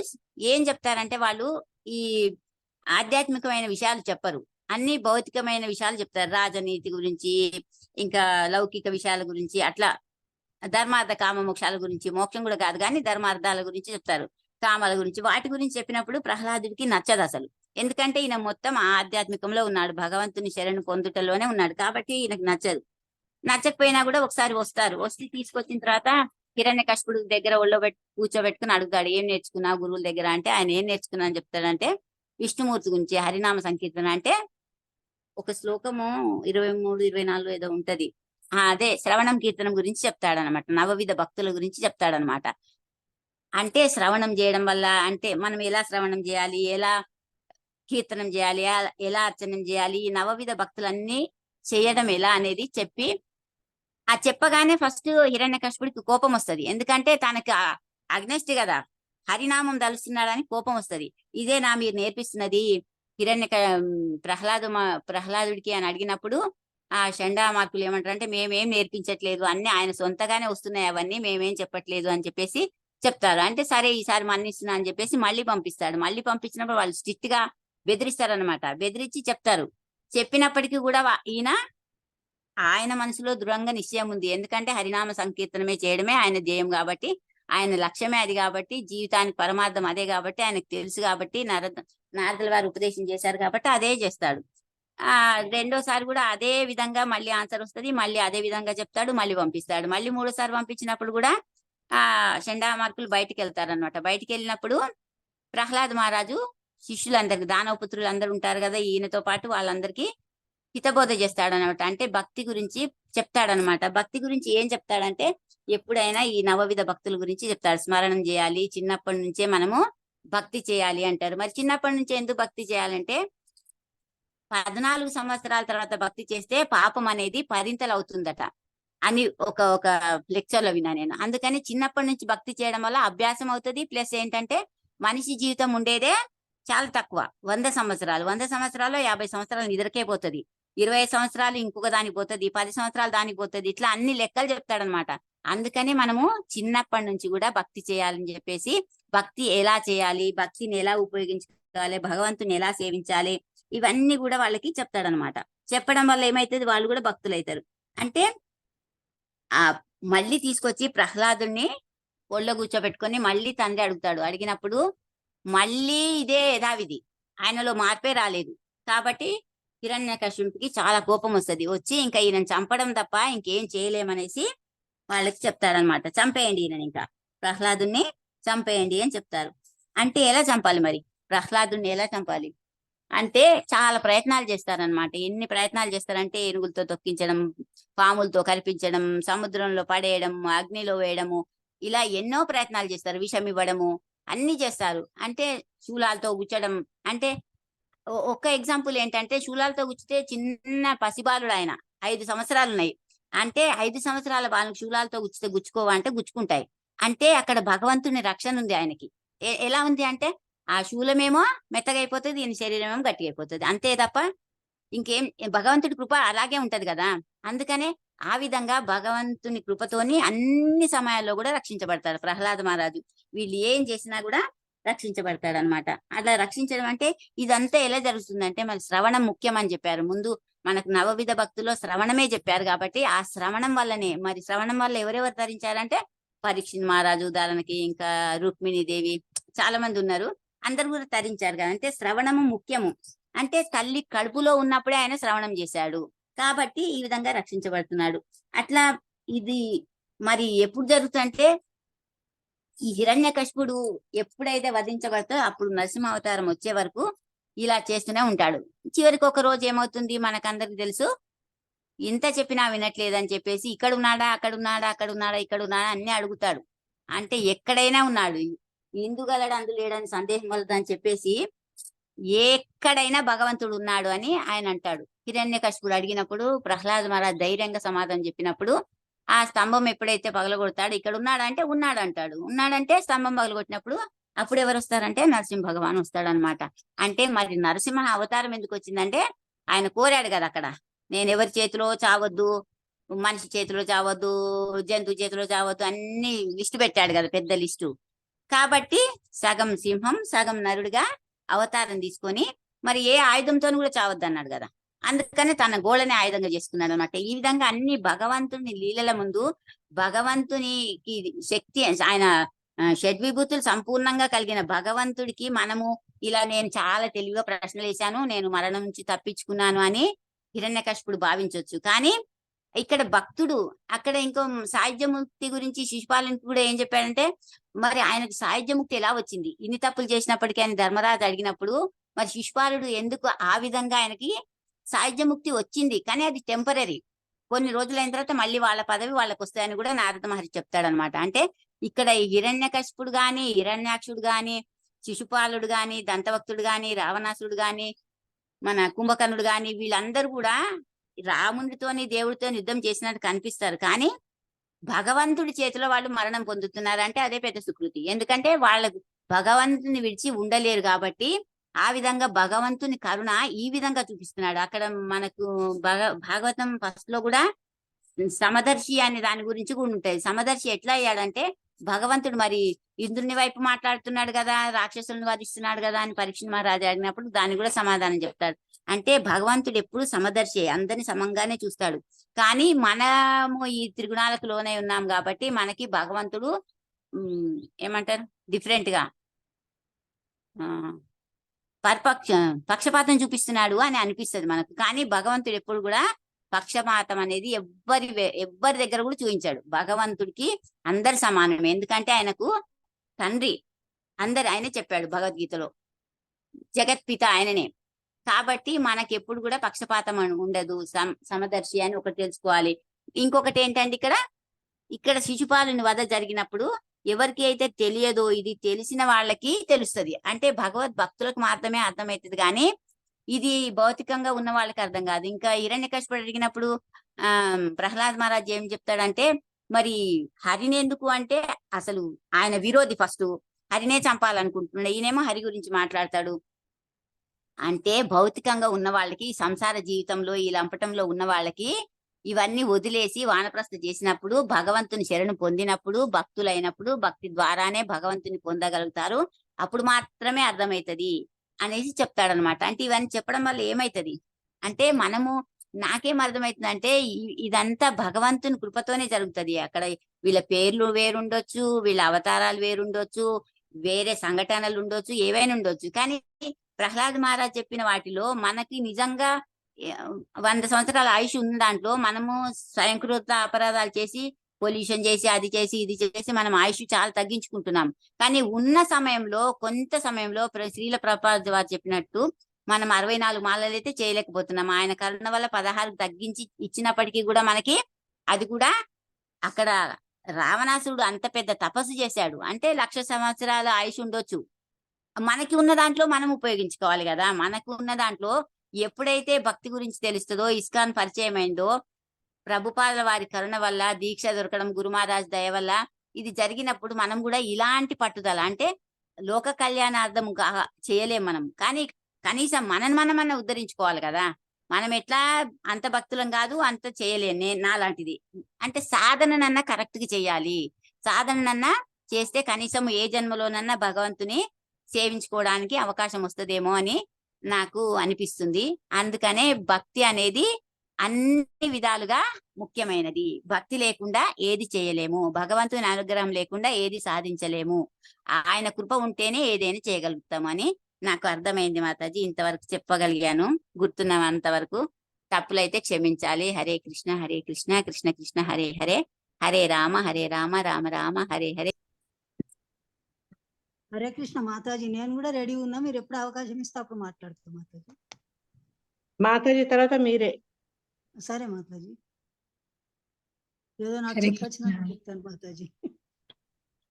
ఏం చెప్తారంటే వాళ్ళు ఈ ఆధ్యాత్మికమైన విషయాలు చెప్పరు, అన్ని భౌతికమైన విషయాలు చెప్తారు. రాజనీతి గురించి, ఇంకా లౌకిక విషయాల గురించి, అట్లా ధర్మార్థ కామ మోక్షాల గురించి, మోక్షం కూడా కాదు కానీ ధర్మార్థాల గురించి చెప్తారు, కామాల గురించి. వాటి గురించి చెప్పినప్పుడు ప్రహ్లాదుడికి నచ్చదు అసలు. ఎందుకంటే ఈయన మొత్తం ఆధ్యాత్మికంలో ఉన్నాడు, భగవంతుని శరణు పొందుటలోనే ఉన్నాడు. కాబట్టి ఈయనకు నచ్చదు. నచ్చకపోయినా కూడా ఒకసారి వస్తారు. వస్తే తీసుకొచ్చిన తర్వాత హిరణ్యకశిపుడు దగ్గర ఒళ్ళో కూర్చోబెట్టుకుని అడుగుతాడు, ఏం నేర్చుకున్నావు గురువుల దగ్గర అంటే ఆయన ఏం నేర్చుకున్నా అని చెప్తాడంటే విష్ణుమూర్తి గురించి హరినామ సంకీర్తన. అంటే ఒక శ్లోకము 23, 24 ఏదో ఉంటది. అదే శ్రవణం కీర్తనం గురించి చెప్తాడనమాట. నవవిధ భక్తుల గురించి చెప్తాడనమాట. అంటే శ్రవణం చేయడం వల్ల అంటే మనం ఎలా శ్రవణం చేయాలి, ఎలా కీర్తనం చేయాలి, ఎలా అర్చనం చేయాలి, ఈ నవవిధ భక్తులన్నీ చేయడం ఎలా అనేది చెప్పి, ఆ చెప్పగానే ఫస్ట్ హిరణ్యకశిపుడికి కోపం వస్తది. ఎందుకంటే తనకి అగ్నెస్ట్ కదా, హరినామం తలుస్తున్నాడని కోపం వస్తది. ఇదేనా మీరు నేర్పిస్తున్నది హిరణ్య ప్రహ్లాదుడికి అని అడిగినప్పుడు ఆ షండా మార్కులు ఏమంటారంటే మేమేం నేర్పించట్లేదు, అన్ని ఆయన సొంతగానే వస్తున్నాయి, అవన్నీ మేమేం చెప్పట్లేదు అని చెప్పేసి చెప్తారు. అంటే సరే ఈసారి మన్నిస్తున్నా అని చెప్పేసి మళ్ళీ పంపిస్తాడు. మళ్ళీ పంపించినప్పుడు వాళ్ళు స్ట్రిక్ట్ గా బెదిరిస్తారనమాట. బెదిరించి చెప్తారు. చెప్పినప్పటికీ కూడా ఈయన ఆయన మనసులో దృఢంగా నిశ్చయం ఉంది. ఎందుకంటే హరినామ సంకీర్తనమే చేయడమే ఆయన ధ్యేయం కాబట్టి, ఆయన లక్ష్యమే అది కాబట్టి, జీవితానికి పరమార్థం అదే కాబట్టి ఆయనకు తెలుసు కాబట్టి, నారదుల వారు ఉపదేశం చేశారు కాబట్టి అదే చేస్తాడు. రెండోసారి కూడా అదే విధంగా మళ్ళీ ఆన్సర్ వస్తది. మళ్ళీ అదే విధంగా చెప్తాడు. మళ్ళీ పంపిస్తాడు. మళ్ళీ మూడోసారి పంపించినప్పుడు కూడా చండామార్కులు బయటికెళ్తారనమాట. బయటికెళ్ళినప్పుడు ప్రహ్లాద్ మహారాజు శిష్యులందరికి దానవపుత్రులు అందరూ ఉంటారు కదా! ఈయనతో పాటు వాళ్ళందరికీ హితబోధ చేస్తాడనమాట. అంటే భక్తి గురించి చెప్తాడనమాట. భక్తి గురించి ఏం చెప్తాడంటే ఎప్పుడైనా ఈ నవవిధ భక్తుల గురించి చెప్తాడు. స్మరణం చేయాలి. చిన్నప్పటి నుంచే మనము భక్తి చేయాలి అంటారు. మరి చిన్నప్పటి నుంచే ఎందుకు భక్తి చేయాలంటే 14 సంవత్సరాల తర్వాత భక్తి చేస్తే పాపం అనేది పరింతలు అవుతుందట అని ఒక లెక్చర్ లో విన్నా నేను. అందుకని చిన్నప్పటి నుంచి భక్తి చేయడం వల్ల అభ్యాసం అవుతుంది. ప్లస్ ఏంటంటే మనిషి జీవితం ఉండేదే చాలా తక్కువ, 100 సంవత్సరాలు. 100 సంవత్సరాల్లో 50 సంవత్సరాలు నిద్రకే పోతుంది. 25 సంవత్సరాలు ఇంకొక దానికి పోతుంది. 10 సంవత్సరాలు దానికి పోతుంది. ఇట్లా అన్ని లెక్కలు చెప్తాడనమాట. అందుకని మనము చిన్నప్పటి నుంచి కూడా భక్తి చేయాలని చెప్పేసి, భక్తి ఎలా చేయాలి, భక్తిని ఎలా ఉపయోగించుకోవాలి, భగవంతుని ఎలా సేవించాలి, ఇవన్నీ కూడా వాళ్ళకి చెప్తాడనమాట. చెప్పడం వల్ల ఏమైతుంది, వాళ్ళు కూడా భక్తులు అవుతారు. అంటే ఆ మళ్ళీ తీసుకొచ్చి ప్రహ్లాదుని ఒళ్ళో కూర్చోబెట్టుకొని మళ్ళీ తండ్రి అడుగుతాడు. అడిగినప్పుడు మళ్ళీ ఇదే యథావిధి, ఆయనలో మార్పే రాలేదు. కాబట్టి హిరణ్యకశిపుకి చాలా కోపం వస్తది. వచ్చి ఇంకా ఈయనను చంపడం తప్ప ఇంకేం చేయలేమనేసి వాళ్ళకి చెప్తాడనమాట. చంపేయండి ఈయనని, ఇంకా ప్రహ్లాదుని చంపేయండి అని చెప్తారు. అంటే ఎలా చంపాలి మరి, ప్రహ్లాదుని ఎలా చంపాలి అంటే చాలా ప్రయత్నాలు చేస్తారనమాట. ఎన్ని ప్రయత్నాలు చేస్తారంటే ఏనుగులతో తొక్కించడం, పాములతో కల్పించడం, సముద్రంలో పడేయడం, అగ్నిలో వేయడము, ఇలా ఎన్నో ప్రయత్నాలు చేస్తారు. విషం ఇవ్వడము, అన్ని చేస్తారు. అంటే శూలాలతో గుచ్చడం. అంటే ఒక్క ఎగ్జాంపుల్ ఏంటంటే శూలాలతో గుచ్చితే చిన్న పసిబాలుడు ఆయన, 5 సంవత్సరాలు ఉన్నాయి. అంటే 5 సంవత్సరాల బాలుకు శూలాలతో గుచ్చితే గుచ్చుకోవా అంటే గుచ్చుకుంటాయి. అంటే అక్కడ భగవంతుని రక్షణ ఉంది ఆయనకి. ఎలా ఉంది అంటే ఆ శూలమేమో మెత్తగా అయిపోతుంది, ఈయన శరీరం ఏమో గట్టిగా అయిపోతుంది. అంతే తప్ప ఇంకేం, భగవంతుడి కృప అలాగే ఉంటది కదా. అందుకనే ఆ విధంగా భగవంతుని కృపతోని అన్ని సమయాల్లో కూడా రక్షించబడతారు ప్రహ్లాద మహారాజు. వీళ్ళు ఏం చేసినా కూడా రక్షించబడతాడు అనమాట. అట్లా రక్షించడం అంటే ఇదంతా ఎలా జరుగుతుందంటే మరి శ్రవణం ముఖ్యం అని చెప్పారు ముందు. మనకు నవవిధ భక్తుల్లో శ్రవణమే చెప్పారు కాబట్టి ఆ శ్రవణం వల్లనే, మరి శ్రవణం వల్ల ఎవరెవరు ధరించారంటే పరీక్షిత్ మహారాజు ఉదాహరణకి, ఇంకా రుక్మిణీ దేవి, చాలా మంది ఉన్నారు. అందరు కూడా తరించారు కదా. అంటే శ్రవణము ముఖ్యము. అంటే తల్లి కడుపులో ఉన్నప్పుడే ఆయన శ్రవణం చేశాడు కాబట్టి ఈ విధంగా రక్షించబడుతున్నాడు. అట్లా ఇది మరి ఎప్పుడు జరుగుతుందంటే ఈ హిరణ్యకశిపుడు ఎప్పుడైతే వధించబడతాడో అప్పుడు నరసింహ అవతారం వచ్చే వరకు ఇలా చేస్తూనే ఉంటాడు. చివరికి ఒక రోజు ఏమవుతుంది మనకందరికి తెలుసు, ఇంత చెప్పినా వినట్లేదని చెప్పేసి ఇక్కడ ఉన్నాడా, అక్కడ ఉన్నాడా, అక్కడ ఉన్నాడా, ఇక్కడ ఉన్నాడా అన్ని అడుగుతాడు. అంటే ఎక్కడైనా ఉన్నాడు, ఇందుగలడు అందు లేడని సందేహం కలదని చెప్పేసి ఎక్కడైనా భగవంతుడు ఉన్నాడు అని ఆయన అంటాడు. హిరణ్యకశిపుడు అడిగినప్పుడు ప్రహ్లాద మహారాజ్ ధైర్యంగా సమాధానం చెప్పినప్పుడు ఆ స్తంభం ఎప్పుడైతే పగలగొడతాడు, ఇక్కడ ఉన్నాడు అంటే ఉన్నాడు అంటాడు. ఉన్నాడంటే స్తంభం పగలగొట్టినప్పుడు అప్పుడు ఎవరు వస్తారంటే నరసింహ భగవాన్ వస్తాడనమాట. అంటే మరి నరసింహ అవతారం ఎందుకు వచ్చిందంటే ఆయన కోరాడు కదా అక్కడ, నేను ఎవరి చేతిలో చావద్దు, మనిషి చేతిలో చావద్దు, జంతువు చేతిలో చావద్దు, అన్ని లిస్టు పెట్టాడు కదా, పెద్ద లిస్టు. కాబట్టి సగం సింహం సగం నరుడిగా అవతారం తీసుకొని మరి ఏ ఆయుధంతో కూడా చావద్దు అన్నాడు కదా. అందుకని తన గోళని ఆయుధంగా చేసుకున్నాడు అనమాట. ఈ విధంగా అన్ని భగవంతుని లీలల ముందు భగవంతునికి శక్తి, ఆయన షడ్విభూతులు సంపూర్ణంగా కలిగిన భగవంతుడికి మనము ఇలా నేను చాలా తెలివిగా ప్రశ్నలు వేశాను, నేను మరణం నుంచి తప్పించుకున్నాను అని హిరణ్యకశిపుడు భావించవచ్చు. కానీ ఇక్కడ భక్తుడు అక్కడ ఇంకో సాహిత్యముక్తి గురించి శిశుపాలునికి కూడా ఏం చెప్పాడంటే మరి ఆయనకు సాహిత్యముక్తి ఎలా వచ్చింది, ఇన్ని తప్పులు చేసినప్పటికీ అని ధర్మరాజు అడిగినప్పుడు మరి శిశుపాలుడు ఎందుకు ఆ విధంగా ఆయనకి సాహిత్యముక్తి వచ్చింది, కానీ అది టెంపరీ, కొన్ని రోజులైన తర్వాత మళ్ళీ వాళ్ళ పదవి వాళ్ళకి వస్తాయని కూడా నారద మహర్షి చెప్తాడనమాట. అంటే ఇక్కడ ఈ హిరణ్యకశిపుడు గాని, హిరణ్యాక్షుడు గాని, శిశుపాలుడు గాని, దంతవక్తుడు గాని, రావణాసుడు గాని, మన కుంభకర్ణుడు గాని, వీళ్ళందరూ కూడా రామునితోని దేవుడితో యుద్ధం చేసినట్టు కనిపిస్తారు. కానీ భగవంతుడి చేతిలో వాళ్ళు మరణం పొందుతున్నారు అంటే అదే పెద్ద సుకృతి. ఎందుకంటే వాళ్ళకు భగవంతుని విడిచి ఉండలేరు కాబట్టి ఆ విధంగా భగవంతుని కరుణ ఈ విధంగా చూపిస్తున్నాడు. అక్కడ మనకు భాగవతం ఫస్ట్ లో కూడా సమదర్శి అనే దాని గురించి కూడా ఉంటాయి. సమదర్శి ఎట్లా అయ్యాడంటే భగవంతుడు మరి ఇంద్రుని వైపు మాట్లాడుతున్నాడు కదా, రాక్షసులను వధిస్తున్నాడు కదా అని పరీక్ష మహారాజు అడిగినప్పుడు దాన్ని కూడా సమాధానం చెప్తాడు. అంటే భగవంతుడు ఎప్పుడు సమదర్శి, అందరిని సమంగానే చూస్తాడు. కానీ మనము ఈ త్రిగుణాలకు లోనే ఉన్నాం కాబట్టి మనకి భగవంతుడు ఏమంటారు డిఫరెంట్ గా పరపక్ష పక్షపాతం చూపిస్తున్నాడు అని అనిపిస్తుంది మనకు. కానీ భగవంతుడు ఎప్పుడు కూడా పక్షపాతం అనేది ఎవ్వరి దగ్గర కూడా చూపించాడు. భగవంతుడికి అందరు సమానమే. ఎందుకంటే ఆయనకు తండ్రి ఆయనే చెప్పాడు భగవద్గీతలో, జగత్పిత ఆయననే. కాబట్టి మనకి ఎప్పుడు కూడా పక్షపాతం ఉండదు, సమదర్శి అని ఒకటి తెలుసుకోవాలి. ఇంకొకటి ఏంటంటే ఇక్కడ శిశుపాలుని వధ జరిగినప్పుడు ఎవరికి అయితే తెలియదో ఇది తెలిసిన వాళ్ళకి తెలుస్తుంది. అంటే భక్తులకు మాత్రమే అర్థమవుతుంది, కానీ ఇది భౌతికంగా ఉన్న వాళ్ళకి అర్థం కాదు. ఇంకా హిరణ్యకశిపుడు అడిగినప్పుడు ప్రహ్లాద్ మహారాజ్ ఏం చెప్తాడంటే, మరి హరిని ఎందుకు అంటే అసలు ఆయన విరోధి, ఫస్ట్ హరినే చంపాలనుకుంటున్నాడు, ఈయనేమో హరి గురించి మాట్లాడతాడు. అంటే భౌతికంగా ఉన్న వాళ్ళకి, సంసార జీవితంలో ఈ లంపటంలో ఉన్న వాళ్ళకి ఇవన్నీ వదిలేసి వానప్రస్థ చేసినప్పుడు, భగవంతుని శరణు పొందినప్పుడు, భక్తులైనప్పుడు భక్తి ద్వారానే భగవంతుని పొందగలుగుతారు. అప్పుడు మాత్రమే అర్థమవుతుంది అనేసి చెప్తాడనమాట. అంటే ఇవన్నీ చెప్పడం వల్ల ఏమైతుంది అంటే, నాకేం అర్థమవుతుంది అంటే ఇదంతా భగవంతుని కృపతోనే జరుగుతుంది. అక్కడ వీళ్ళ పేర్లు వేరుండొచ్చు, వీళ్ళ అవతారాలు వేరుండొచ్చు, వేరే సంఘటనలు ఉండొచ్చు, ఏవైనా ఉండొచ్చు. కానీ ప్రహ్లాద్ మహారాజ్ చెప్పిన వాటిలో మనకి నిజంగా 100 సంవత్సరాల ఆయుష్ ఉన్న దాంట్లో మనము స్వయంకృత అపరాధాలు చేసి, పొల్యూషన్ చేసి, అది చేసి ఇది చేసి మనం ఆయుష్ చాలా తగ్గించుకుంటున్నాం. కానీ ఉన్న సమయంలో, కొంత సమయంలో శ్రీల ప్రభుపాదుల వారు చెప్పినట్టు మనం 64 మాలలు అయితే చేయలేకపోతున్నాం. ఆయన కరుణ వల్ల 16 తగ్గించి ఇచ్చినప్పటికీ కూడా మనకి అది కూడా అక్కడ రావణాసురుడు అంత పెద్ద తపస్సు చేశాడు. అంటే 1,00,000 సంవత్సరాల ఆయుష్ ఉండొచ్చు. మనకి ఉన్న దాంట్లో మనం ఉపయోగించుకోవాలి కదా. మనకు ఉన్న దాంట్లో ఎప్పుడైతే భక్తి గురించి తెలుస్తుందో, ఇస్కాన్ పరిచయం అయిందో, ప్రభుపాదుల వారి కరుణ వల్ల, దీక్ష దొరకడం, గురు మహారాజ్ దయ వల్ల ఇది జరిగినప్పుడు మనం కూడా ఇలాంటి పట్టుదల, అంటే లోక కళ్యాణార్థం చేయలేం మనం, కానీ కనీసం మనమన్నా ఉద్ధరించుకోవాలి కదా. మనం ఎట్లా అంత భక్తులం కాదు, అంత చేయలేను నాలాంటిది. అంటే సాధననన్నా కరెక్ట్ గా చెయ్యాలి. సాధననన్నా చేస్తే కనీసం ఏ జన్మలోనన్నా భగవంతుని సేవించుకోవడానికి అవకాశం వస్తుందేమో అని నాకు అనిపిస్తుంది. అందుకనే భక్తి అనేది అన్ని విధాలుగా ముఖ్యమైనది. భక్తి లేకుండా ఏది చేయలేము, భగవంతుని అనుగ్రహం లేకుండా ఏది సాధించలేము. ఆయన కృప ఉంటేనే ఏదైనా చేయగలుగుతాము అని నాకు అర్థమైంది మాతాజీ. ఇంతవరకు చెప్పగలిగాను, గుర్తున్నంత వరకు. తప్పులైతే క్షమించాలి. హరే కృష్ణ కృష్ణ కృష్ణ హరే హరే, హరే రామ రామ రామ హరే హరే. హరే కృష్ణ మాతాజీ. నేను కూడా రెడీ ఉన్నా, మీరు ఎప్పుడు అవకాశం ఇస్తే అప్పుడు మాట్లాడుతాం మాతాజీ. మాతాజీ తర్వాత మీరే. సరే మాతాజీ. ఏదో నాకు చెప్పొచ్చినట్టు చెప్తాను మాతాజీ.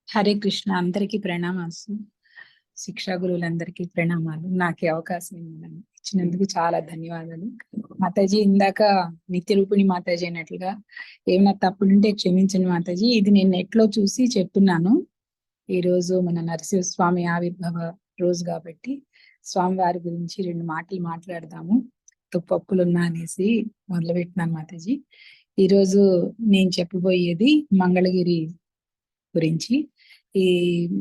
హరే కృష్ణ. అందరికీ ప్రణామాలు. శిక్షా గురువులందరికీ ప్రణామాలు. నాకు అవకాశం ఇచ్చినందుకు చాలా ధన్యవాదాలు మాతాజీ. ఇందాక నిత్య రూపిణి మాతాజీ అన్నట్లుగా ఏమైనా తప్పులుంటే క్షమించండి మాతాజీ. ఇది నేను నెట్ లో చూసి చెప్తున్నాను. ఈ రోజు మన నరసింహస్వామి ఆవిర్భావ రోజు కాబట్టి స్వామివారి గురించి 2 మాటలు మాట్లాడదాము. పప్పులున్నా అనేసి మొదలుపెట్టినాను మాతాజీ. ఈరోజు నేను చెప్పబోయేది మంగళగిరి గురించి. ఈ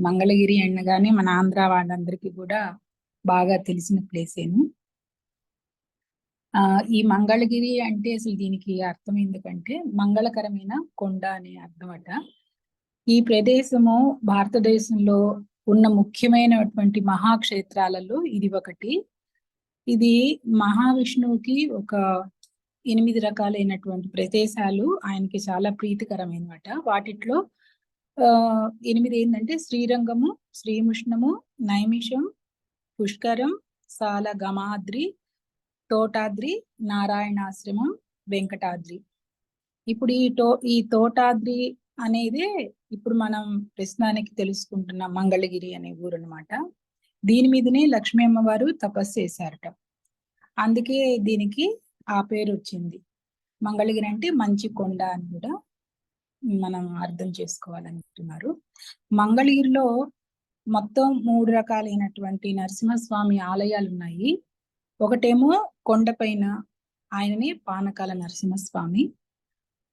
మంగళగిరి అనగానే మన ఆంధ్ర వాళ్ళందరికీ కూడా బాగా తెలిసిన ప్లేసేను. ఈ మంగళగిరి అంటే అసలు దీనికి అర్థం ఎందుకంటే మంగళకరమైన కొండ అనే అర్థం అట. ఈ ప్రదేశము భారతదేశంలో ఉన్న ముఖ్యమైనటువంటి మహాక్షేత్రాలలో ఇది ఒకటి. ఇది మహావిష్ణువుకి ఒక 8 రకాలైనటువంటి ప్రదేశాలు ఆయనకి చాలా ప్రీతికరమైనమాట. వాటిట్లో 8 ఏంటంటే శ్రీరంగము, శ్రీముష్ణము, నైమిషం, పుష్కరం, సాలగమాద్రి, తోటాద్రి, నారాయణాశ్రమం, వెంకటాద్రి. ఇప్పుడు ఈ తోటాద్రి అనేదే ఇప్పుడు మనం ప్రస్తుతానికి తెలుసుకుంటున్న మంగళగిరి అనే ఊరు అనమాట. దీని మీదనే లక్ష్మీ అమ్మవారు తపస్సు చేశారట. అందుకే దీనికి ఆ పేరు వచ్చింది. మంగళగిరి అంటే మంచి కొండ అని కూడా మనం అర్థం చేసుకోవాలనుకుంటున్నారు. మంగళగిరిలో మొత్తం 3 రకాలైనటువంటి నరసింహస్వామి ఆలయాలు ఉన్నాయి. ఒకటేమో కొండపైన ఆయననే పానకాల నరసింహస్వామి,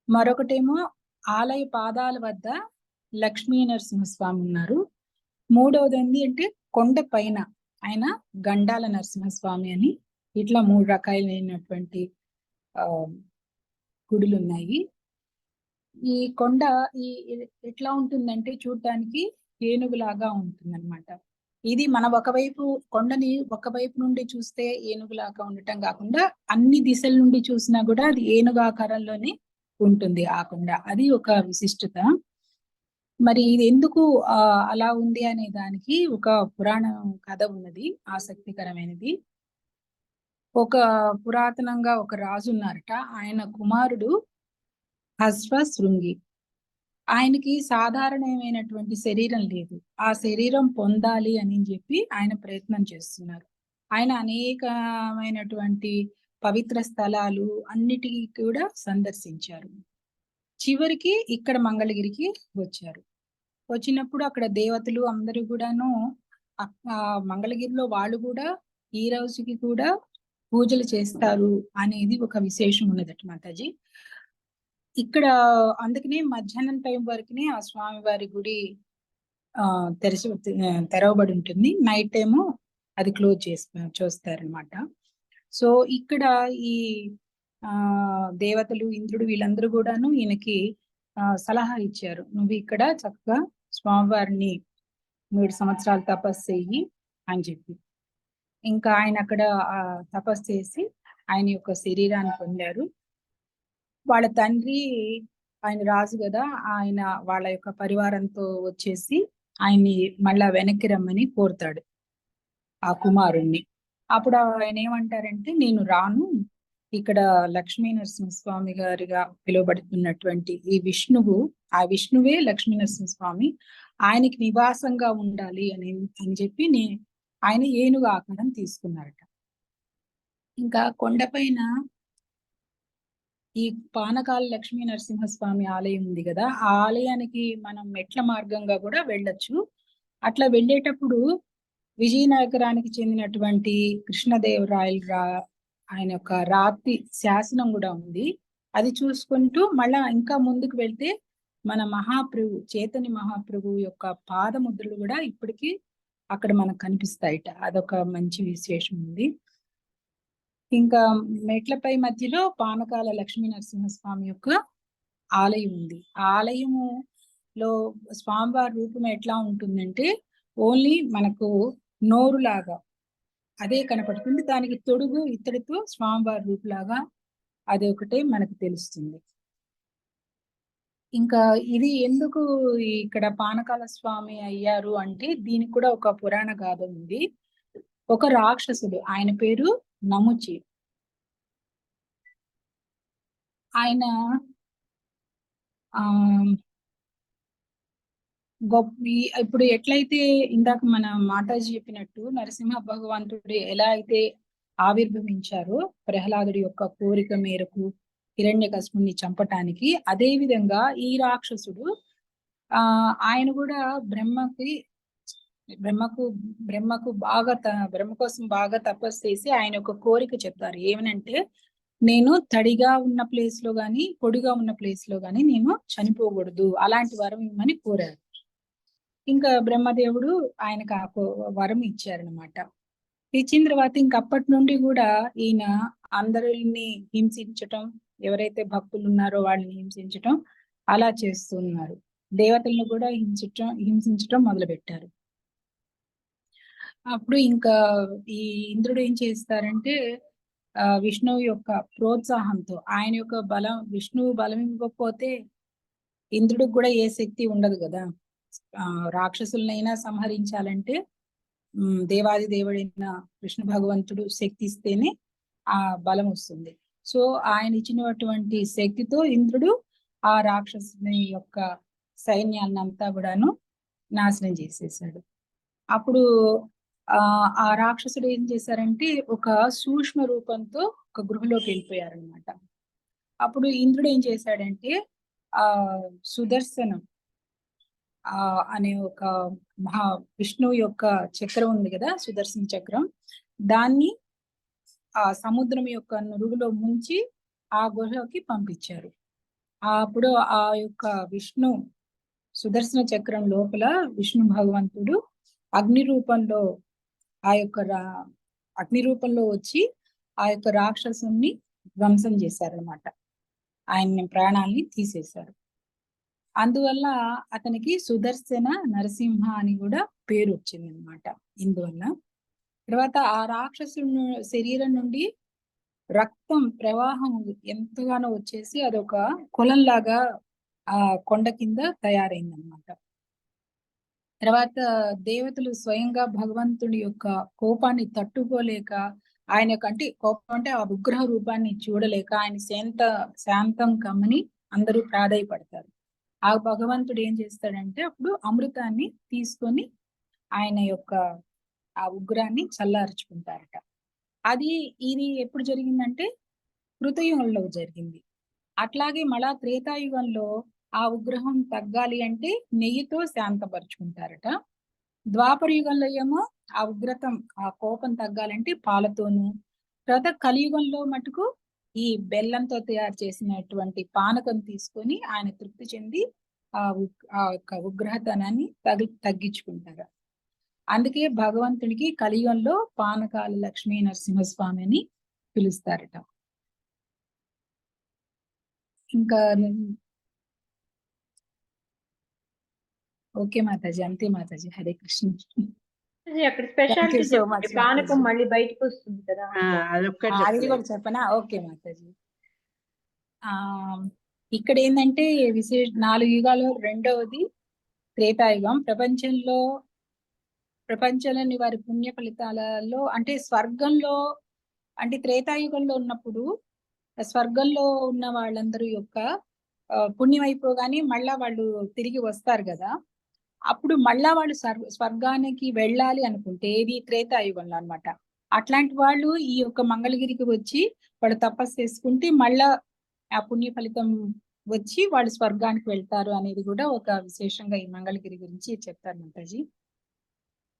మరొకటేమో ఆలయ పాదాల వద్ద లక్ష్మీ నరసింహస్వామి ఉన్నారు. మూడవది ఏంటి అంటే కొండ పైన ఆయన గండాల నరసింహస్వామి అని. ఇట్లా 3 రకాలైనటువంటి గుడులు ఉన్నాయి. ఈ కొండ ఎట్లా ఉంటుందంటే చూడటానికి ఏనుగులాగా ఉంటుందన్నమాట. ఇది మన ఒకవైపు కొండని ఒకవైపు నుండి చూస్తే ఏనుగులాగా ఉండటం కాకుండా అన్ని దిశల నుండి చూసినా కూడా అది ఏనుగు ఆకారంలోనే ఉంటుంది ఆ కొండ. అది ఒక విశిష్టత. మరి ఇది ఎందుకు అలా ఉంది అనే దానికి ఒక పురాణ కథ ఉన్నది, ఆసక్తికరమైనది. ఒక పురాతనంగా ఒక రాజు ఉన్నారట. ఆయన కుమారుడు శృంగి. ఆయనకి సాధారణమైనటువంటి శరీరం లేదు. ఆ శరీరం పొందాలి అని చెప్పి ఆయన ప్రయత్నం చేస్తున్నారు. ఆయన అనేకమైనటువంటి పవిత్ర స్థలాలు అన్నిటికీ కూడా సందర్శించారు. చివరికి ఇక్కడ మంగళగిరికి వచ్చారు. వచ్చినప్పుడు అక్కడ దేవతలు అందరూ కూడాను మంగళగిరిలో వాళ్ళు కూడా ఈ రోజుకి కూడా పూజలు చేస్తారు అనేది ఒక విశేషం ఉన్నదట మాతాజీ. ఇక్కడ అందుకనే మధ్యాహ్నం టైం వరకునే ఆ స్వామివారి గుడి తెరవబడి ఉంటుంది. నైట్ టైము అది క్లోజ్ చూస్తారనమాట. సో ఇక్కడ ఈ దేవతలు, ఇంద్రుడు వీళ్ళందరూ కూడాను ఈయనకి సలహా ఇచ్చారు, నువ్వు ఇక్కడ చక్కగా స్వామివారిని 3 సంవత్సరాలు తపస్సు చెయ్యి అని చెప్పి. ఇంకా ఆయన అక్కడ తపస్సు చేసి ఆయన యొక్క శరీరాన్ని పొందారు. వాళ్ళ తండ్రి ఆయన రాజు కదా, ఆయన వాళ్ళ యొక్క పరివారంతో వచ్చేసి ఆయన్ని మళ్ళా వెనక్కి రమ్మని కోరుతాడు ఆ కుమారుణ్ణి. అప్పుడు ఆయన ఏమంటారంటే, నేను రాను, ఇక్కడ లక్ష్మీ నరసింహస్వామి గారిగా పిలువబడుతున్నటువంటి ఈ విష్ణువు, ఆ విష్ణువే లక్ష్మీ నరసింహస్వామి, ఆయనకి నివాసంగా ఉండాలి అని చెప్పి ఆయన ఏనుగు ఆకారం తీసుకున్నారట. ఇంకా కొండపైన ఈ పానకాల లక్ష్మీ నరసింహస్వామి ఆలయం ఉంది కదా, ఆ ఆలయానికి మనం మెట్ల మార్గంగా కూడా వెళ్ళొచ్చు. అట్లా వెళ్ళేటప్పుడు విజయనగరానికి చెందినటువంటి కృష్ణదేవరాయలు ఆయన యొక్క రాతి శాసనం కూడా ఉంది. అది చూసుకుంటూ మళ్ళా ఇంకా ముందుకు వెళ్తే మన మహాప్రభు చైతన్య మహాప్రభు యొక్క పాదముద్రలు కూడా ఇప్పటికీ అక్కడ మనకు కనిపిస్తాయిట. అదొక మంచి విశేషం ఉంది. ఇంకా మెట్లపై మధ్యలో పానకాల లక్ష్మీ నరసింహస్వామి యొక్క ఆలయం ఉంది. ఆ ఆలయములో స్వామివారి రూపం ఎట్లా ఉంటుందంటే, ఓన్లీ మనకు నోరులాగా అదే కనపడుతుంది, దానికి తొడుగు ఇత్తడితో స్వామివారి రూపులాగా అది ఒకటే మనకు తెలుస్తుంది. ఇంకా ఇది ఎందుకు ఇక్కడ పానకాల స్వామి అయ్యారు అంటే, దీనికి కూడా ఒక పురాణ గాథ ఉంది. ఒక రాక్షసుడు, ఆయన పేరు నముచి. ఆయన ఇప్పుడు ఎట్లయితే ఇందాక మన మాతాజీ చెప్పినట్టు నరసింహ భగవంతుడు ఎలా అయితే ఆవిర్భవించారో ప్రహ్లాదుడి యొక్క కోరిక మేరకు హిరణ్యకశిపుని చంపటానికి, అదే విధంగా ఈ రాక్షసుడు ఆయన కూడా బ్రహ్మ కోసం బాగా తపస్సు చేసి ఆయన ఒక కోరిక చెప్తారు. ఏమనంటే, నేను తడిగా ఉన్న ప్లేస్ లో గాని పొడిగా ఉన్న ప్లేస్ లో గాని నేను చనిపోకూడదు, అలాంటి వరం ఇవ్వమని కోరారు. ఇంకా బ్రహ్మదేవుడు ఆయనకు ఆ వరం ఇచ్చారనమాట. ఇచ్చిన తర్వాత ఇంకప్పటి నుండి కూడా ఈయన అందరిని హింసించటం, ఎవరైతే భక్తులు ఉన్నారో వాళ్ళని హింసించటం అలా చేస్తున్నారు. దేవతలను కూడా హింసించటం మొదలు పెట్టారు. అప్పుడు ఇంకా ఈ ఇంద్రుడు ఏం చేస్తారంటే, విష్ణువు యొక్క ప్రోత్సాహంతో, ఆయన యొక్క బలం, విష్ణువు బలం ఇవ్వకపోతే ఇంద్రుడికి కూడా ఏ శక్తి ఉండదు కదా. రాక్షసులనైనా సంహరించాలంటే దేవాది దేవుడైన కృష్ణ భగవంతుడు శక్తి ఇస్తేనే ఆ బలం వస్తుంది. సో ఆయన ఇచ్చినటువంటి శక్తితో ఇంద్రుడు ఆ రాక్షసుని యొక్క సైన్యాన్ని అంతా కూడాను నాశనం చేసేసాడు. అప్పుడు ఆ రాక్షసుడు ఏం చేశారంటే, ఒక సూక్ష్మ రూపంతో ఒక గృహలోకి వెళ్ళిపోయారనమాట. అప్పుడు ఇంద్రుడు ఏం చేశాడంటే, సుదర్శనం అనే ఒక విష్ణువు యొక్క చక్రం ఉంది కదా, సుదర్శన చక్రం, దాన్ని ఆ సముద్రం యొక్క నురుగులో ముంచి ఆ గుహలోకి పంపించారు. అప్పుడు ఆ యొక్క సుదర్శన చక్రం లోపల విష్ణు భగవంతుడు అగ్ని రూపంలో వచ్చి ఆ యొక్క రాక్షసుని ధ్వంసం చేశారనమాట. ఆయన ప్రాణాలని తీసేశారు. అందువల్ల అతనికి సుదర్శన నరసింహ అని కూడా పేరు వచ్చింది అనమాట ఇందువల్ల. తర్వాత ఆ రాక్షసుని శరీరం నుండి రక్తం ప్రవాహం ఎంతగానో వచ్చేసి అదొక కొలంలాగా ఆ కొండ కింద తయారైంది అనమాట. తర్వాత దేవతలు స్వయంగా భగవంతుడి యొక్క కోపాన్ని తట్టుకోలేక ఆయన అంటే కోపం అంటే ఆ విగ్రహ రూపాన్ని చూడలేక ఆయన శాంతం కమ్మని అందరూ ప్రాధేయపడతారు. ఆ భగవంతుడు ఏం చేస్తాడంటే అప్పుడు అమృతాన్ని తీసుకొని ఆయన యొక్క ఆ ఉగ్రాన్ని చల్లార్చుకుంటారట. ఇది ఎప్పుడు జరిగిందంటే కృతయుగంలో జరిగింది. అట్లాగే మళ్ళా త్రేతాయుగంలో ఆ విగ్రహం తగ్గాలి అంటే నెయ్యితో శాంతపరుచుకుంటారట. ద్వాపర యుగంలో ఏమో ఆ ఉగ్రతం ఆ కోపం తగ్గాలంటే పాలతోను, తర్వాత కలియుగంలో మటుకు ఈ బెల్లంతో తయారు చేసినటువంటి పానకం తీసుకొని ఆయన తృప్తి చెంది ఆ యొక్క ఉగ్రహతనాన్ని తగ్గించుకుంటారు. అందుకే భగవంతుడికి కలియుగంలో పానకాల లక్ష్మీ నరసింహస్వామి అని పిలుస్తారట. ఇంకా ఓకే మాతాజీ, అంతే మాతాజీ. హరే కృష్ణ. అక్కడ స్పెషాలిటీ so much, చెప్పండి. పానకం మాతాజీ. మళ్ళీ బయటకు వస్తుంది కదా. అదొక్కటి అది చెప్పలేదు. కూడా చెప్పనా? ఓకే మాతాజీ. ఆ ఇక్కడ ఏంటంటే 4 యుగాలు రెండవది త్రేతాయుగం. ప్రపంచంలోని వారి పుణ్య ఫలితాలలో అంటే స్వర్గంలో అంటే త్రేతాయుగంలో ఉన్నప్పుడు స్వర్గంలో ఉన్న వాళ్ళందరూ యొక్క పుణ్యం అయిపోగానే మళ్ళా వాళ్ళు తిరిగి వస్తారు కదా. అప్పుడు మళ్ళా వాళ్ళు స్వర్గానికి వెళ్ళాలి అనుకుంటే ఇది త్రేతాయుగంలో అన్నమాట. అట్లాంటి వాళ్ళు ఈ యొక్క మంగళగిరికి వచ్చి వాళ్ళు తపస్సు చేసుకుంటే మళ్ళా ఆ పుణ్య ఫలితం వచ్చి వాళ్ళు స్వర్గానికి వెళ్తారు అనేది కూడా ఒక విశేషంగా ఈ మంగళగిరి గురించి చెప్తారు మాతాజీ.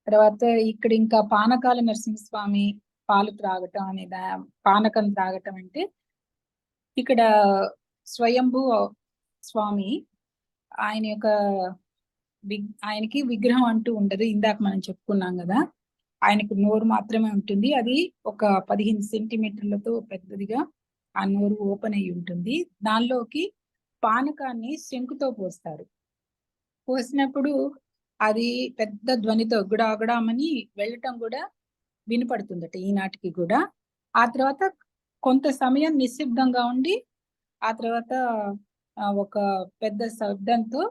తర్వాత ఇక్కడ ఇంకా పానకాల నరసింహస్వామి పాలు త్రాగటం అనేది పానకం త్రాగటం అంటే ఇక్కడ స్వయంభూ స్వామి ఆయన యొక్క ఆయనకి విగ్రహం అంటూ ఉండదు. ఇందాక మనం చెప్పుకున్నాం కదా, ఆయనకు నోరు మాత్రమే ఉంటుంది. అది ఒక 15 సెంటీమీటర్లతో పెద్దదిగా ఆ నోరు ఓపెన్ అయి ఉంటుంది. దానిలోకి పానకాన్ని శంకుతో పోస్తారు. పోసినప్పుడు అది పెద్ద ధ్వనితో గుడాగుడామని వెళ్ళటం కూడా వినపడుతుందట ఈనాటికి కూడా. ఆ తర్వాత కొంత సమయం నిశ్శబ్దంగా ఉండి ఆ తర్వాత ఒక పెద్ద శబ్దంతో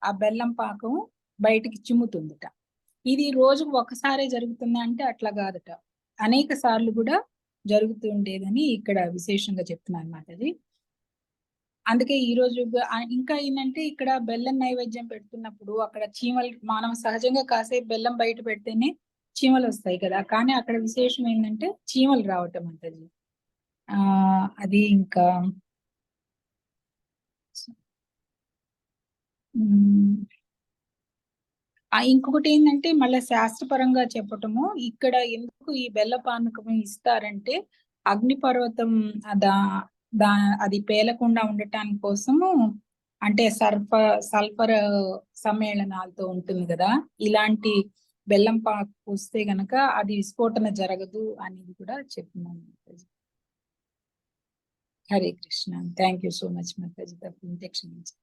ఆ బెల్లం పాకం బయటికి చిమ్ముతుందట. ఇది రోజుకు ఒకసారే జరుగుతుంది అంటే అట్లా కాదట, అనేక సార్లు కూడా జరుగుతూ ఉండేదని ఇక్కడ విశేషంగా చెప్తున్నారు మాతాజీ. అందుకే ఈ రోజు ఇంకా ఏంటంటే ఇక్కడ బెల్లం నైవేద్యం పెడుతున్నప్పుడు అక్కడ చీమలు, మనం సహజంగా కాసేపు బెల్లం బయట పెడితేనే చీమలు వస్తాయి కదా, కానీ అక్కడ విశేషం ఏంటంటే చీమలు రావటం మాతాజీ. అది ఇంకా ఇంకొకటి ఏంటంటే మళ్ళీ శాస్త్రపరంగా చెప్పటము, ఇక్కడ ఎందుకు ఈ బెల్ల పానకం ఇస్తారంటే అగ్నిపర్వతం అది పేలకుండా ఉండటానికి కోసము, అంటే సల్ఫర్ సమ్మేళనాలతో ఉంటుంది కదా, ఇలాంటి బెల్లం పాకు వస్తే గనక అది విస్ఫోటన జరగదు అనేది కూడా చెప్తున్నాను Mataji. Hare Krishna. Thank you so much Mataji. క్షమించి.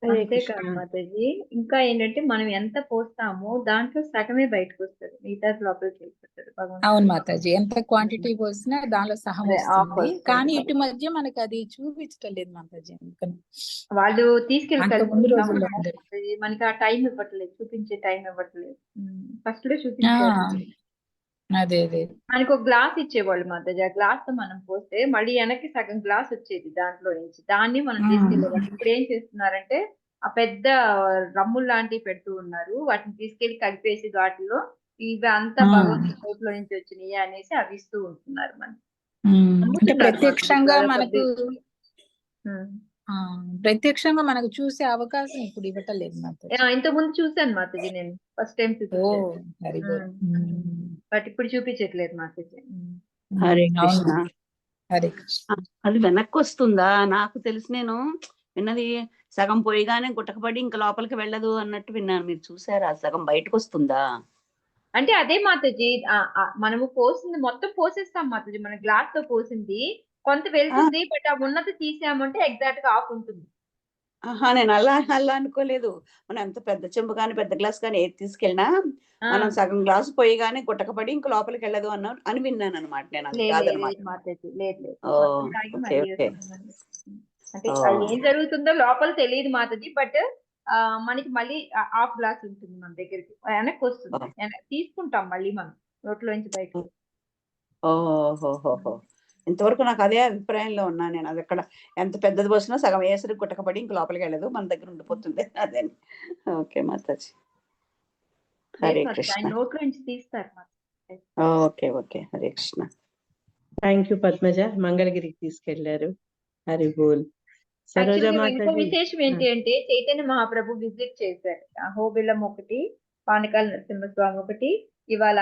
అదైతే కాదు మాతాజీ, ఇంకా ఏంటంటే మనం ఎంత పోస్తామో దాంట్లో సగమే బయటకు వస్తుంది, మిగతా లోపలికి వెళ్ళిపోతుంది. అవును మాతాజీ, ఎంత క్వాంటిటీ పోసినా దానిలో సహం వస్తుంది, కానీ ఇటు మధ్య మనకి అది చూపించటం లేదు మాతాజీ. అందుకని వాళ్ళు ముందు రోజుల్లో తీసుకెళ్ళి మనకి ఆ టైం ఇవ్వట్లేదు, చూపించే టైం ఇవ్వట్లేదు. ఫస్ట్ లో చూపించారు. అదే మనకి ఒక గ్లాస్ ఇచ్చేవాళ్ళు మాతాజీ, ఆ గ్లాస్ తో మనం పోస్తే మళ్ళీ వెనక్కి సగం గ్లాస్ వచ్చేది దాంట్లో నుంచి, దాన్ని మనం తీసుకెళ్ళేవాళ్ళు. ఇప్పుడు ఏం చేస్తున్నారంటే ఆ పెద్ద రమ్ములు లాంటివి పెడుతూ ఉన్నారు, వాటిని తీసుకెళ్లి కలిపేసి వాటిలో ఇవి అంతా భగవంతుడి నోట్లో నుంచి వచ్చినాయి అనేసి అవి ఇస్తూ ఉంటున్నారు మనకి. అంటే ప్రత్యక్షంగా మనకు చూసే అవకాశం ఇప్పుడు ఇవ్వటం లేదు మాతాజీ. ఇంతకు ముందు చూసాను మాతాజీ, నేను ఫస్ట్ టైం చూపించాను, బట్ ఇప్పుడు చూపించట్లేదు మాతాజీ. హరే కృష్ణ. హరే కృష్ణ. అది వెనక్కి వస్తుందా? నాకు తెలిసి నేను విన్నది సగం పోయిగానే గుట్టకపడి ఇంకా లోపలికి వెళ్ళదు అన్నట్టు విన్నాను. మీరు చూసారా? సగం బయటకు వస్తుందా? అంటే అదే మాతాజీ, మనము పోసింది మొత్తం పోసేస్తాం మాతాజీ, మన గ్లాస్ తో పోసింది కొంత వెళ్తుంది, బట్ ఆ ఉన్నది తీసామంటే ఎగ్జాక్ట్ గా ఆఫ్ ఉంటుంది. ఆహా! నేను అలా అనుకోలేదు. మనం ఎంత పెద్ద చెంబు గాని, పెద్ద గ్లాస్ గాని ఏది తీసుకెళ్ళినా, ఆ! మనం సగం గ్లాసు పొయ్యగానే గుట్టకపడి ఇంక లోపలికెళ్ళదు అని విన్నాననమాట. నేను అది లేదు కాదనమాట. మాతాజీ. లేదు. మొత్తం ఓహ్! తాగి ఓకే. మళ్ళీ ఓకే. వస్తుందండి. అంటే ఓహ్! ఏం జరుగుతుందో లోపల తెలీదు మాతాజీ. బట్ మనకి మళ్ళీ హాఫ్ గ్లాస్ ఉంటుంది మన దగ్గరికి. వెనక్కొస్తుంది. ఓహ్! తీసుకుంటాం మళ్ళీ మనం నోట్లోంచి బయటకి. ఓహోహోహోహో! ఇంతవరకు నాకు అదే అభిప్రాయంలో ఉన్నా నేను. అదెక్కడ ఎంత పెద్దది పోసినా సగం ఏసరికి గుట్టకపడి ఇంక లోపలికెళ్ళదు. మన దగ్గర ఉండిపోతుంది అదని. ఓకే మాతాజీ. లేదు హరే మాతాజీ. కృష్ణ. ఆయన నోట్లోంచి తీస్తారు Mataji. Okay. Okay. Hare Krishna. Thank you Padmaja. మంగళగిరికి తీసుకెళ్లారు. హరి బోల్. సరోజ యాక్చువల్‌గా ఇంకో మాతాజీ. విశేషం ఏంటి అంటే చైతన్య మహాప్రభు విజిట్ చేశారు. అహోబిలం ఒకటి, పానకాల నరసింహస్వామి ఒకటి, ఇవాళ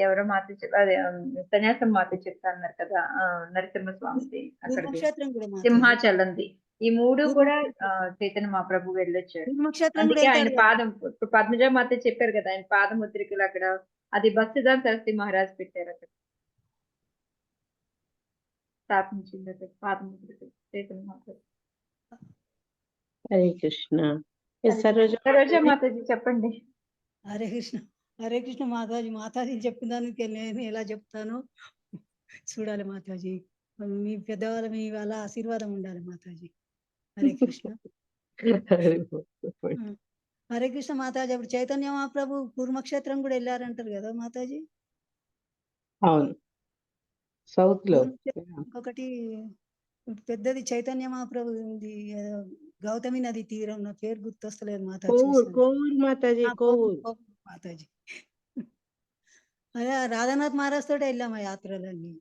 ఎవరో మాత అదే సన్యాసం మాత చెప్తా అన్నారు కదా! నరసింహస్వామిది అక్కడికి కుర్మక్షేత్రం కూడా మాతాజీ. సింహాచలంది. ఈ 3 కూడా కుర్మక్షేత్రం చైతన్య మహాప్రభు వెళ్ళొచ్చారు. కుర్మక్షేత్రం కూడా అందుకే ఆయన వెళ్తాడు కదా. పాదం ఇప్పుడు పద్మజ మాత చెప్పారు కదా! ఆయన పాదముద్రికలు అక్కడ అది భక్తిదాన్ సరస్వతి మహారాజ్ పెట్టారు అక్కడ. స్థాపించింది అది పాదముద్రికలు చైతన్య మహాప్రభు. హరే కృష్ణ. అది సరోజ సరోజ మాతాజీ. మాతాజీ చెప్పండి. హరే కృష్ణ. హరే కృష్ణ మాతాజీ. మాతాజీ చెప్పిన దానికి నేను ఎలా చెప్తానో చూడాలి మాతాజీ. మీ పెద్దవాళ్ళ మీ వాళ్ళ ఆశీర్వాదం ఉండాలి మాతాజీ. హరే కృష్ణ. హరి బోల్. ఆ. హరే కృష్ణ మాతాజీ. అప్పుడు చైతన్య మహాప్రభు కుర్మక్షేత్రం కూడా వెళ్ళారంటారు కదా మాతాజీ. అవును. సౌత్ లో. కురుక్షేత్రం ఇంకొకటి పెద్దది చైతన్య మహాప్రభు ఉంది ఏదో గౌతమి నది తీరం, నా పేరు గుర్తొస్తలేదు మాతాజీ. కోవూరు మాతాజీ. కోవూరు. మాతాజీ. అదే రాధానాథ్ మహారాజ్ తోటే వెళ్ళాము ఆ యాత్రలన్నీ.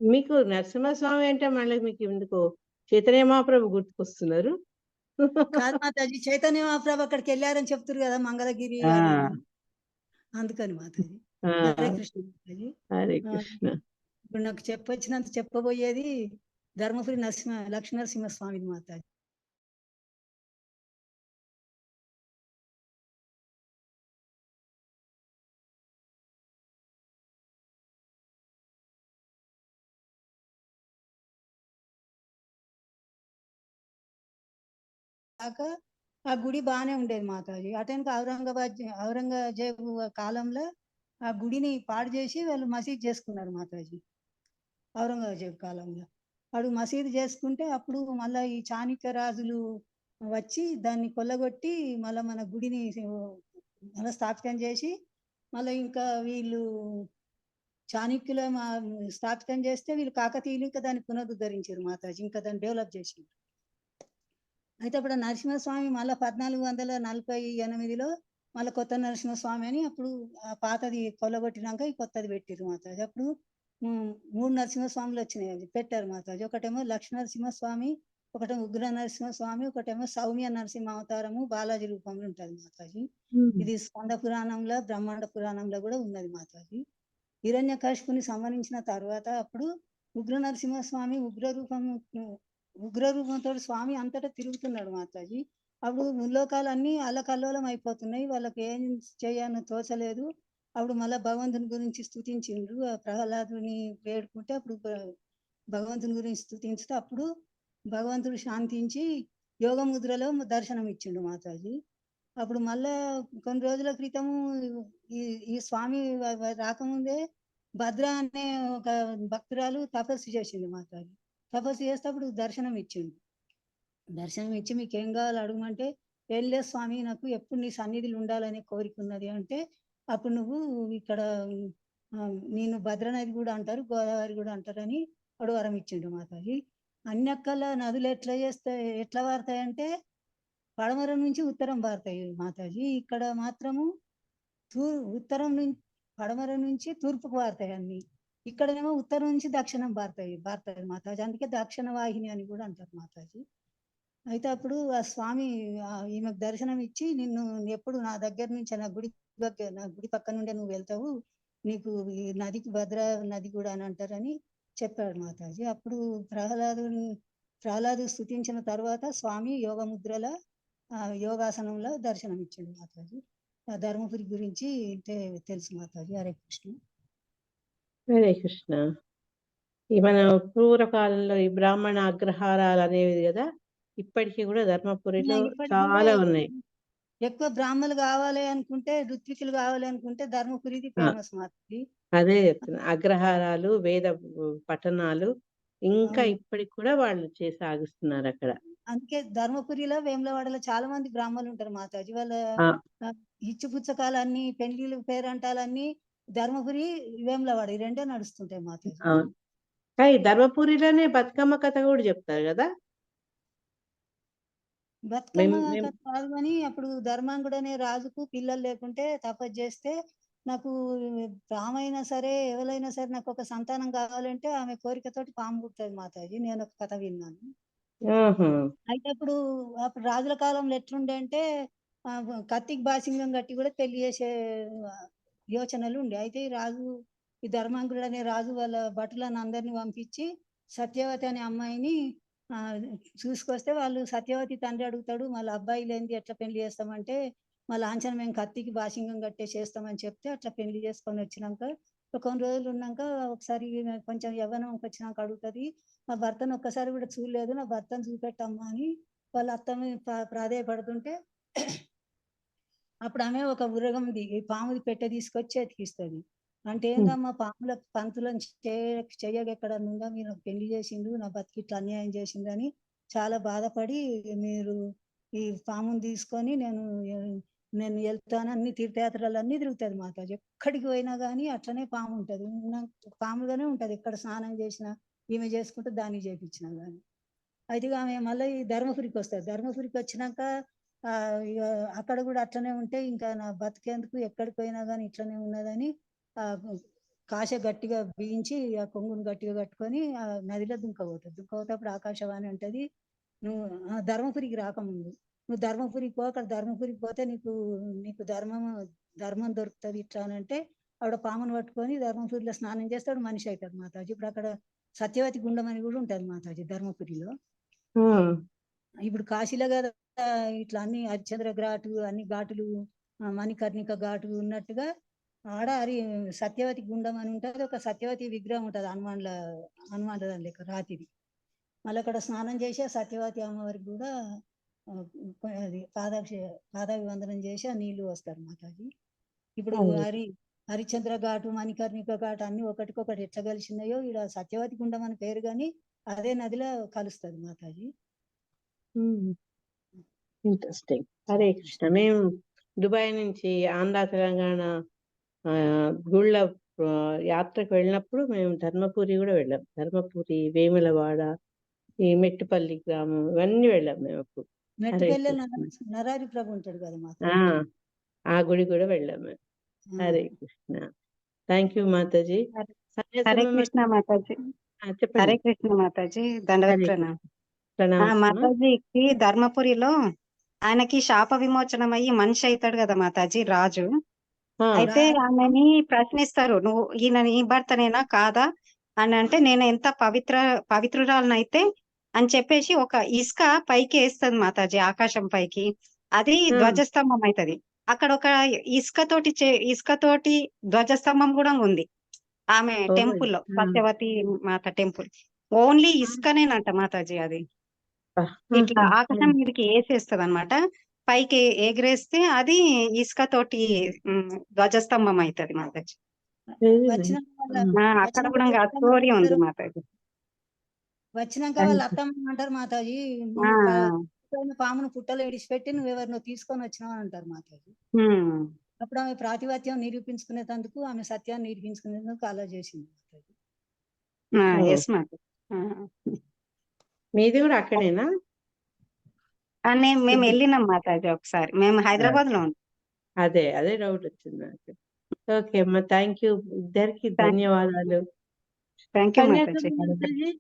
మీకు నరసింహస్వామి అంటే మళ్ళీ మీకు ఎందుకు చైతన్య మహాప్రభు గుర్తుకొస్తున్నారు? కాదు మాతాజీ, చైతన్య మహాప్రభు అక్కడికి వెళ్ళారని చెప్తున్నారు కదా మంగళగిరి ఆ, అని. అందుకని మాతాజీ. ఆ, హరే కృష్ణ మాతాజీ. హరే ఆ, కృష్ణ. ఇప్పుడు నాకు చెప్పొచ్చినంత చెప్పబోయేది ధర్మపురి లక్ష్మీ నరసింహ స్వామిది మాతాజీ. దాకా ఆ గుడి బాగానే ఉండేది మాతాజీ. అటెనక ఔరంగజేబు కాలంలో ఆ గుడిని పాడు చేసి వాళ్ళు మసీద్ చేసుకున్నారు మాతాజీ. ఔరంగజేబు కాలంలో వాడు మసీదు చేసుకుంటే అప్పుడు మళ్ళా ఈ చాణక్య రాజులు వచ్చి దాన్ని కొల్లగొట్టి మళ్ళా మన గుడిని మళ్ళా స్థాపితం చేసి మళ్ళీ ఇంకా వీళ్ళు చాణక్యుల స్థాపితం చేస్తే వీళ్ళు కాకతీయులు ఇంకా దాన్ని పునరుద్ధరించారు మాతాజీ. ఇంకా దాన్ని డెవలప్ చేసింది. అయితే అప్పుడు నరసింహస్వామి మళ్ళీ 1448లో మళ్ళీ కొత్త నరసింహస్వామి అని అప్పుడు ఆ పాతది కొల్లగొట్టినాక ఈ కొత్తది పెట్టిరు మాతాజీ. అప్పుడు 3 నరసింహస్వాములు వచ్చినాయి, అది పెట్టారు మాతాజీ. ఒకటేమో లక్ష్మీ నరసింహస్వామి, ఒకటేమో ఉగ్ర నరసింహస్వామి, ఒకటేమో సౌమ్య నరసింహ అవతారము బాలాజీ రూపంలో ఉంటుంది మాతాజీ. ఇది స్కంద పురాణంలో బ్రహ్మాండ పురాణంలో కూడా ఉన్నది మాతాజీ. హిరణ్యకశిపుని సంహరించిన తర్వాత అప్పుడు ఉగ్ర నరసింహస్వామి ఉగ్ర రూపంతో స్వామి అంతటా తిరుగుతున్నాడు మాతాజీ. అప్పుడు ముల్లోకాలన్నీ అల్లకల్లోలం అయిపోతున్నాయి, వాళ్ళకి ఏం చేయాలో తోచలేదు. అప్పుడు మళ్ళా భగవంతుని గురించి స్తుతించిండ్రు. ఆ ప్రహ్లాదుని వేడుకుంటే అప్పుడు భగవంతుని గురించి స్తుతించితే అప్పుడు భగవంతుడు శాంతించి యోగ ముద్రలో దర్శనం ఇచ్చిండు మాతాజీ. అప్పుడు మళ్ళా కొన్ని రోజుల క్రితము ఈ స్వామి రాకముందే భద్ర అనే ఒక భక్తురాలు తపస్సు చేసింది మాతాజీ. తపస్సు చేస్తే అప్పుడు దర్శనం ఇచ్చిండు. దర్శనం ఇచ్చి మీకేం కావాలో అడగమంటే, ఏం లేదు స్వామి, నాకు ఎప్పుడు నీ సన్నిధిలో ఉండాలనే కోరిక ఉన్నది అంటే, అప్పుడు నువ్వు ఇక్కడ నేను భద్రనది కూడా అంటారు, గోదావరి కూడా అంటారని వాడు వరం ఇచ్చిండు మాతాజీ. అన్నక్కల నదులు ఎట్లా పారుతాయంటే పడమర నుంచి ఉత్తరం పారుతాయి మాతాజీ. ఇక్కడ మాత్రము ఉత్తరం నుంచి పడమర నుంచి తూర్పుకు పారుతాయి అన్ని. ఇక్కడనేమో ఉత్తరం నుంచి దక్షిణం పారుతాయి మాతాజీ. అందుకే దక్షిణ వాహిని అని కూడా అంటారు మాతాజీ. అయితే అప్పుడు ఆ స్వామి ఈమెకు దర్శనం ఇచ్చి, నిన్ను ఎప్పుడు నా దగ్గర నుంచి నా గుడి పక్క నుండే నువ్వు వెళ్తావు, నీకు ఈ నదికి భద్ర నది కూడా అని అంటారని చెప్పాడు మాతాజీ. అప్పుడు ప్రహ్లాదు స్తుతించిన తర్వాత స్వామి యోగ ముద్రల యోగాసనంలో దర్శనం ఇచ్చాడు మాతాజీ. ఆ ధర్మపురి గురించి తెలుసు మాతాజీ. హరే కృష్ణ. హరే కృష్ణ. ఈ మన పూర్వకాలంలో ఈ బ్రాహ్మణ అగ్రహారాలు అనేవి కదా, ఇప్పటికీ కూడా ధర్మపురిలో ఇప్పటికి కూడా చాలా ఉన్నాయి. ఎక్కువ బ్రాహ్మణులు కావాలి అనుకుంటే, ఋత్వికులు కావాలి అనుకుంటే ధర్మపురిది ఆ, ఫేమస్ మాతాజీ. అదే చెప్తున్నా. అగ్రహారాలు, వేద పఠనాలు ఇంకా అవును. ఇప్పటికి కూడా వాళ్ళు సాగిస్తున్నారు అక్కడ. అందుకే ధర్మపురిలో వేములవాడలో చాలా మంది బ్రాహ్మణులు ఉంటారు మాతాజీ. వాళ్ళ ఆ, ఇచ్చు పుచ్చకాలన్నీ, పెళ్లిళ్ళు, పేరంటాలన్నీ ధర్మపురి, వేములవాడ ఈ రెండే నడుస్తుంటాయి మాతాజీ. అవును. కానీ ధర్మపురిలోనే బతుకమ్మ కథ కూడా చెప్తారు కదా. బతుకమ్మ మేము కథ కాదు కానీ అప్పుడు ధర్మాంగుడు అనే రాజుకు పిల్లలు లేకుంటే తపస్సు చేస్తే, నాకు పామైనా సరే ఎవరైనా సరే నాకు ఒక సంతానం కావాలంటే ఆమె కోరికతోటి పాము పుడుతుంది మాతాజీ. నేను ఒక కథ విన్నాను. ఆహా. అయితే అప్పుడు రాజుల కాలంలో ఎట్లుండే అంటే కత్తికి బాసింగం కట్టి కూడా పెళ్లి చేసే యోచనలు ఉండే. అయితే ఈ రాజు, ఈ ధర్మాంకుడు అనే రాజు వాళ్ళ భటులను అందరిని పంపించి సత్యవతి అనే అమ్మాయిని ఆ, చూసుకొస్తే, వాళ్ళు సత్యవతి తండ్రి అడుగుతాడు, మళ్ళీ అబ్బాయి లేనిది ఎట్లా పెళ్లి చేస్తామంటే, మా లాంఛనం మేము కత్తికి బాసింగం కట్టే చేస్తామని చెప్తే అట్లా పెళ్లి చేసుకొని వచ్చినాక కొన్ని రోజులు ఉన్నాక ఒకసారి ఈమె కొంచెం యవ్వనంకి వచ్చినాక అడుగుతుంది, నా భర్తను ఒక్కసారి కూడా చూడలేదు, నా భర్తను చూపెట్టమ్మా అని వాళ్ళ అత్తమ్మ ప్రాధేయపడుతుంటే, అప్పుడు ఆమె ఒక ఉరగంది పాముది పెట్టె తీసుకొచ్చి ఎతికిస్తుంది. అంటే ఏందమ్మా పాముల పంతులను చెయ్యగా ఎక్కడ ఉందా, మీరు నాకు పెళ్లి చేసిండు, నా బతికి ఇట్లా అన్యాయం చేసిందని చాలా బాధపడి, మీరు ఈ పాముని తీసుకొని నేను వెళ్తాను, అన్ని తీర్థయాత్రలు అన్ని తిరుగుతుంది మాతాజీ. ఎక్కడికి పోయినా కానీ అట్లనే పాము ఉంటది, పాముగానే ఉంటది. ఎక్కడ స్నానం చేసినా ఈమె చేసుకుంటే దాన్ని చేపించినా కానీ. అయితే ఇక ఆమె మళ్ళీ ఈ ధర్మపురికి వస్తుంది. ధర్మపురికి వచ్చినాక ఇక అక్కడ కూడా అట్లనే ఉంటే ఇంకా నా బతికేందుకు ఎక్కడికి పోయినా కానీ ఇట్లనే ఉన్నదని ఆ కాశ గట్టిగా బిగించి ఆ కొంగును గట్టిగా కట్టుకొని ఆ నదిలో దుంకబోతుంది. దుంకబోతేప్పుడు ఆకాశవాణి అంటది, నువ్వు ధర్మపురికి రాకముందు నువ్వు ధర్మపురికి పో, అక్కడ ధర్మపురికి పోతే నీకు నీకు ధర్మం దొరుకుతుంది ఇట్లా అని అంటే, ఆవిడ పామును పట్టుకొని ధర్మపురిలో స్నానం చేస్తాడు, మనిషి అవుతాడు మాతాజీ. ఇప్పుడు అక్కడ సత్యవతి గుండం అని కూడా ఉంటది మాతాజీ ధర్మపురిలో. ఇప్పుడు కాశీలో కదా ఇట్లా అన్ని హరిశ్చంద్ర ఘాటు, అన్ని ఘాటులు, మణికర్ణిక ఘాటు ఉన్నట్టుగా ఆడ సత్యవతి గుండం అని ఉంటది. ఒక సత్యవతి విగ్రహం ఉంటది హనుమాన్ దాని లెక్క రాతిది. మళ్ళీ అక్కడ స్నానం చేసి ఆ సత్యవతి అమ్మవారికి కూడా అది పాదాభివందనం చేసి ఆ నీళ్లు వస్తారు మాతాజీ. ఇప్పుడు హరిశ్చంద్ర ఘాటు, మణికర్ణిక ఘాటు అన్ని ఒకటికొకటి ఎట్లా కలిసినాయో ఇక్కడ సత్యవతి గుండం అని పేరు కానీ అదే నదిలో కలుస్తుంది మాతాజీ. ఇంట్రెస్టింగ్. హరే కృష్ణ. మేము దుబాయ్ నుంచి ఆంధ్ర తెలంగాణ గుళ్ళ యాత్రకు వెళ్ళినప్పుడు మేము ధర్మపురి కూడా వెళ్ళాం. ధర్మపురి, వేములవాడ, ఈ మెట్టుపల్లి గ్రామం ఇవన్నీ వెళ్ళాం మేము అప్పుడు. మెట్టుపల్లి నరారి ప్రభు ఉంటాడు కదా మాతాజీ, ఆ గుడి కూడా వెళ్ళాం మేము. హరే కృష్ణ. Thank you Mataji. హరే కృష్ణ మాతాజీ. చెప్పండి. హరే కృష్ణ మాతాజీ. దండవత్ ప్రణామం. ప్రణామం. మాతాజీకి ధర్మపురిలో ఆయనకి శాప విమోచనం అయ్యి మనిషి అవుతాడు కదా మాతాజీ, రాజు. అయితే ఆమెని ప్రశ్నిస్తారు, నువ్వు ఈయన నీ భర్తనేనా కాదా అని అంటే, నేను ఎంత పవిత్రురాలనైతే అని చెప్పేసి ఒక ఇసుక పైకి వేస్తుంది మాతాజీ, ఆకాశం పైకి. అది ధ్వజస్తంభం అవుతుంది. అక్కడ ఒక ఇసుకతోటి ధ్వజస్తంభం కూడా ఉంది ఆమె టెంపుల్ లో, సత్యవతి మాత టెంపుల్. ఓన్లీ ఇసుకనేనంట మాతాజీ. అది ఇట్లా ఆకాశం మీదకి వేసేస్తుంది అనమాట. పైకి ఎగరేస్తే అది ఇసుకతోటి ధ్వజస్తంభం అవుతుంది మాతాజీ. అక్కడ కూడా స్టోరీ ఉంది మాతాజీ. వచ్చినాక వాళ్ళ అత్తమ్మ అంటారు మాతాజీ, పామును పుట్టలో విడిచిపెట్టి నువ్వు ఎవరినో తీసుకొని వచ్చినావు అంటారు మాతాజీ. అప్పుడు ఆమె ప్రాతిపత్యం నిరూపించుకునేందుకు, ఆమె సత్యాన్ని నిరూపించుకునేందుకు అలా చేసింది మాతాజీ. మీది కూడా అక్కడేనా? మేము వెళ్ళినాం మాతాజీ ఒకసారి, మేము హైదరాబాద్ లో ఉన్నాం. అదే డౌట్ వచ్చింది నాకు. ఓకే అమ్మా, థ్యాంక్ యూ. ఇద్దరికి ధన్యవాదాలు. Thank you Mataji.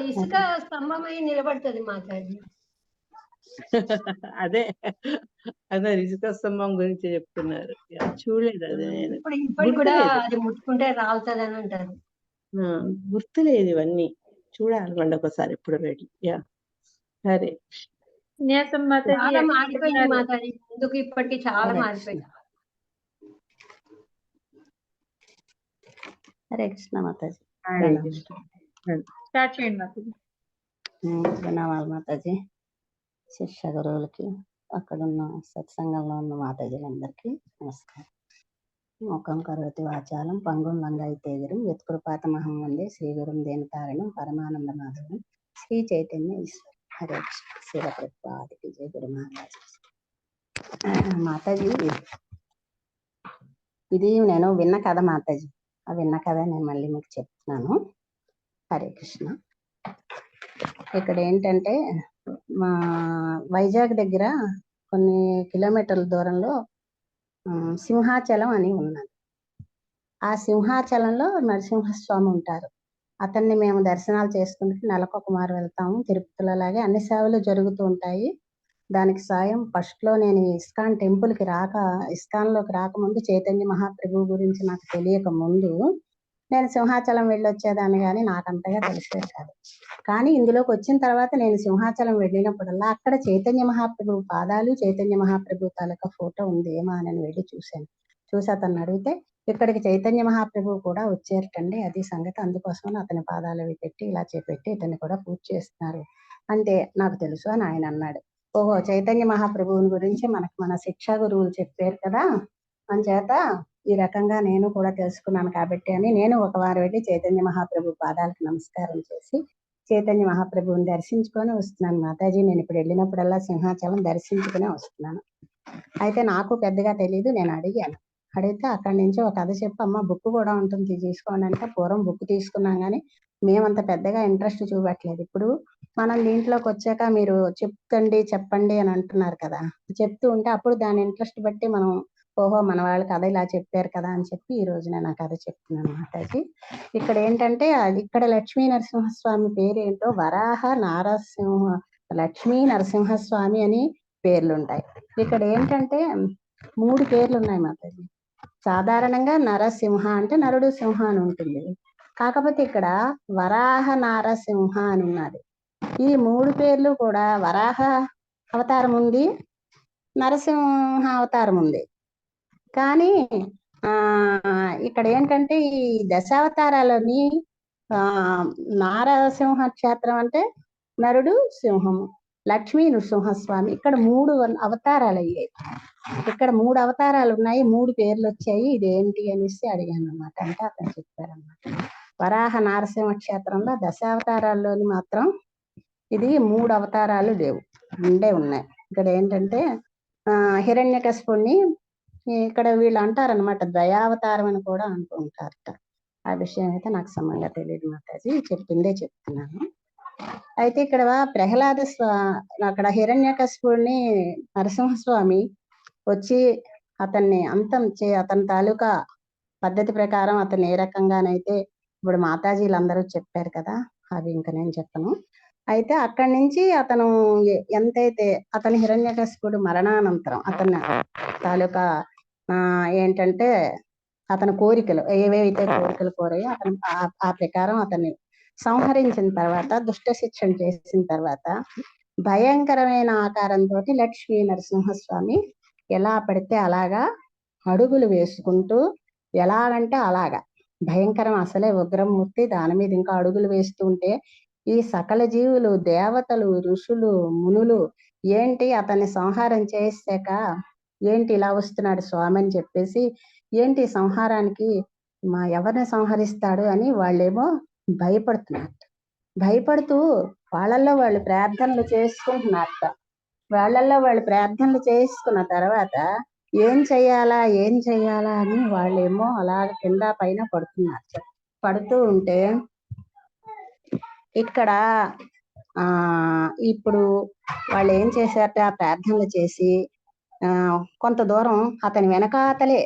ఇసుక స్తంభమై నిలబడుతుంది మాతాజీ. అదే ఇసుక స్తంభం గురించి చెప్తున్నారు. చూడలేదు అది. నేను ఇప్పుడు కూడా అది ముట్టుకుంటే రాలుతుంది అని అంటారు. గుర్తులేదు ఇవన్నీ, చూడాలి మళ్ళీ ఒకసారి ఇప్పుడు వెళ్ళి. సరే. చాలా మారిపోయింది మాతాజీ, ఎందుకు ఇప్పటికి చాలా మారిపోయింది. హరే కృష్ణ మాతాజీ. హరే కృష్ణ. స్టార్ట్ చేయండి మాతాజీ. ప్రణామాలు మాతాజీ. శిక్ష గురువులకి, అక్కడున్న సత్సంగంలో ఉన్న మాతాజీలందరికీ నమస్కారం. ముఖం కరోతి వాచాలం పంగుం లంగాయితేగిరం యత్కృపాతమహం వందే శ్రీ గురుం దేనితారణం పరమానంద మాధవం శ్రీ చైతన్య ఈశ్వర్ హరే కృష్ణ శివ ప్రభుపాదికి జయ గురు మహారాజ్. మాతాజీ, ఇది నేను విన్న కథ మాతాజీ. ఆ విన్న కథ నేను మళ్ళీ మీకు చెప్తున్నాను. హరే కృష్ణ. ఇక్కడ ఏంటంటే మా వైజాగ్ దగ్గర కొన్ని కిలోమీటర్ల దూరంలో సింహాచలం అని ఉన్నది. ఆ సింహాచలంలో నరసింహస్వామి ఉంటారు. అతన్ని మేము దర్శనాలు చేసుకుంటే నెలకొక మారు వెళ్తాము. తిరుపతిలో లాగే అన్ని సేవలు జరుగుతూ ఉంటాయి. దానికి సాయం ఫస్ట్ లో నేను ఇస్కాన్లోకి రాకముందు చైతన్య మహాప్రభువు గురించి నాకు తెలియక ముందు నేను సింహాచలం వెళ్ళొచ్చేదాన్ని, కానీ నాకు అంతగా తెలిసేది కాదు. కానీ ఇందులోకి వచ్చిన తర్వాత నేను సింహాచలం వెళ్ళినప్పుడల్లా అక్కడ చైతన్య మహాప్రభువు పాదాలు, చైతన్య మహాప్రభువు తాలూకా ఫోటో ఉంది ఏమా అని వెళ్ళి చూశాను. చూసి అతను అడిగితే ఇక్కడికి చైతన్య మహాప్రభువు కూడా వచ్చారటండి, అది సంగతి, అందుకోసం అతని పాదాలు అవి పెట్టి ఇలా చేపెట్టి ఇతన్ని కూడా పూజ చేస్తున్నారు అంటే నాకు తెలుసు అని ఆయన అన్నాడు. ఓహో, చైతన్య మహాప్రభువుని గురించి మన శిక్షా గురువులు చెప్పారు కదా, అంచేత ఈ రకంగా నేను కూడా తెలుసుకున్నాను కాబట్టి అని నేను ఒక వారం వెళ్ళి చైతన్య మహాప్రభు పాదాలకు నమస్కారం చేసి చైతన్య మహాప్రభువుని దర్శించుకొని వస్తున్నాను మాతాజీ. నేను ఇప్పుడు వెళ్ళినప్పుడల్లా సింహాచలం దర్శించుకునే వస్తున్నాను. అయితే నాకు పెద్దగా తెలియదు. నేను అడిగితే అక్కడి నుంచి ఒక కథ చెప్పి అమ్మ బుక్ కూడా ఉంటుంది తీసుకోండి అంటే, పూర్వం బుక్ తీసుకున్నాం కానీ మేమంత పెద్దగా ఇంట్రెస్ట్ చూపట్లేదు. ఇప్పుడు మనం దీంట్లోకి వచ్చాక మీరు చెప్పండి అని అంటున్నారు కదా, చెప్తూ ఉంటే అప్పుడు దాని ఇంట్రెస్ట్ బట్టి మనం ఓహో మన వాళ్ళు కథ ఇలా చెప్పారు కదా అని చెప్పి ఈ రోజు నేను ఆ కథ చెప్తున్నాను మాతాజీ. ఇక్కడ ఏంటంటే ఇక్కడ లక్ష్మీ నరసింహస్వామి పేరేంటో వరాహ నారసింహ లక్ష్మీ నరసింహస్వామి అని పేర్లు ఉంటాయి. ఇక్కడ ఏంటంటే 3 పేర్లు ఉన్నాయి మాతాజీ. సాధారణంగా నరసింహ అంటే నరుడు సింహ అని ఉంటుంది. కాకపోతే ఇక్కడ వరాహ నారసింహ అని ఉన్నది. ఈ 3 పేర్లు కూడా వరాహ అవతారం ఉంది, నరసింహ అవతారం ఉంది. కానీ ఇక్కడ ఏంటంటే ఈ దశావతారాలని నారసింహ క్షేత్రం అంటే నరుడు సింహము, లక్ష్మీ నృసింహస్వామి ఇక్కడ 3 అవతారాలు అయ్యాయి. ఇక్కడ 3 అవతారాలు ఉన్నాయి, 3 పేర్లు వచ్చాయి. ఇదేంటి అనేసి అడిగాను అనమాట. అంటే అతను చెప్పారనమాట. వరాహ నారసింహ క్షేత్రంలో దశావతారాల్లోని మాత్రం ఇది 3 అవతారాలు లేవు, ఉన్నాయి. ఇక్కడ ఏంటంటే హిరణ్యకశిపుణ్ణి ఇక్కడ వీళ్ళు అంటారనమాట, దయావతారం అని కూడా అంటూ ఉంటారట. ఆ విషయం అయితే నాకు సమంగా తెలియదు మాతాజీ, చెప్పిందే చెప్తున్నాను. అయితే ఇక్కడ అక్కడ హిరణ్యకశిపుణ్ణి నరసింహస్వామి వచ్చి అతన్ని అతని తాలూకా పద్ధతి ప్రకారం అతన్ని ఏ రకంగానైతే ఇప్పుడు మాతాజీలందరూ చెప్పారు కదా, అవి ఇంకా నేను చెప్పను. అయితే అక్కడి నుంచి అతను ఎంతైతే అతని హిరణ్యకశిపుడు మరణానంతరం అతని తాలూకా ఏంటంటే అతని కోరికలు ఏవేవైతే కోరికలు కోరాయో అతను ఆ ప్రకారం అతన్ని సంహరించిన తర్వాత, దుష్ట శిక్షణ చేసిన తర్వాత భయంకరమైన ఆకారంతో లక్ష్మీ నరసింహస్వామి ఎలా పడితే అలాగా అడుగులు వేసుకుంటూ, ఎలాగంటే అలాగా భయంకరం, అసలే ఉగ్రమూర్తి, దాని మీద ఇంకా అడుగులు వేస్తూ ఉంటే ఈ సకల జీవులు, దేవతలు, ఋషులు, మునులు ఏంటి అతన్ని సంహారం చేసాక ఏంటి ఇలా వస్తున్నాడు స్వామి అని చెప్పేసి, ఏంటి సంహారానికి ఎవరిని సంహరిస్తాడు అని వాళ్ళేమో భయపడుతూ వాళ్ళల్లో వాళ్ళు ప్రార్థనలు చేసుకుంటున్నారట. వాళ్ళు ప్రార్థనలు చేసుకున్న తర్వాత ఏం చెయ్యాలా అని వాళ్ళేమో అలా కింద పైన పడుతూ ఉంటే ఇక్కడ ఇప్పుడు వాళ్ళు ఏం చేశారట, ప్రార్థనలు చేసి కొంత దూరం అతని వెనకాతలే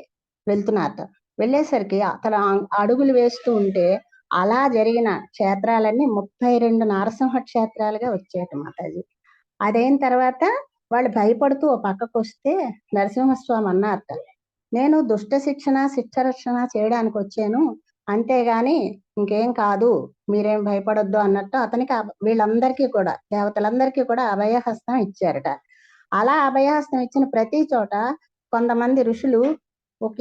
వెళ్తున్నారట. వెళ్ళేసరికి అతను అడుగులు వేస్తూ ఉంటే అలా జరిగిన క్షేత్రాలన్నీ 32 నరసింహ క్షేత్రాలుగా వచ్చాయట మాతాజీ. అదైన తర్వాత వాళ్ళు భయపడుతూ ఓ పక్కకు వస్తే నరసింహస్వామి అన్నారట, నేను దుష్ట శిక్షరక్షణ చేయడానికి వచ్చాను, అంతేగాని ఇంకేం కాదు, మీరేం భయపడొద్దు అన్నట్టు అతనికి వీళ్ళందరికీ కూడా, దేవతలందరికీ కూడా అభయహస్తం ఇచ్చారట. అలా అభయహస్తం ఇచ్చిన ప్రతి చోట కొంతమంది ఋషులు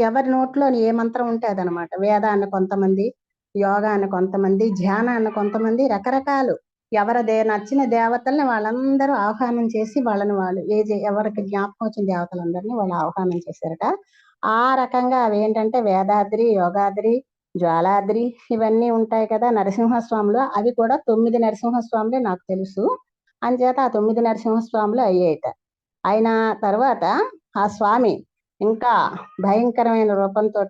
ఎవరి నోట్లోని ఏ మంత్రం ఉంటే అదనమాట, వేదాన్ని కొంతమంది యోగాన్ని కొంతమంది, ధ్యానాన్ని కొంతమంది, రకరకాలు ఎవరి నచ్చిన దేవతల్ని వాళ్ళందరూ ఆహ్వానం చేసి వాళ్ళని వాళ్ళు ఎవరికి జ్ఞాపకం వచ్చిన దేవతలందరినీ వాళ్ళు ఆహ్వానం చేశారట. ఆ రకంగా అవి ఏంటంటే వేదాద్రి, యోగాద్రి, జ్వాలాద్రి ఇవన్నీ ఉంటాయి కదా నరసింహస్వాములు. అవి కూడా 9 నరసింహస్వాములే నాకు తెలుసు. అంచేత ఆ 9 నరసింహస్వాములు అయ్యాయట. అయిన తర్వాత ఆ స్వామి ఇంకా భయంకరమైన రూపంతో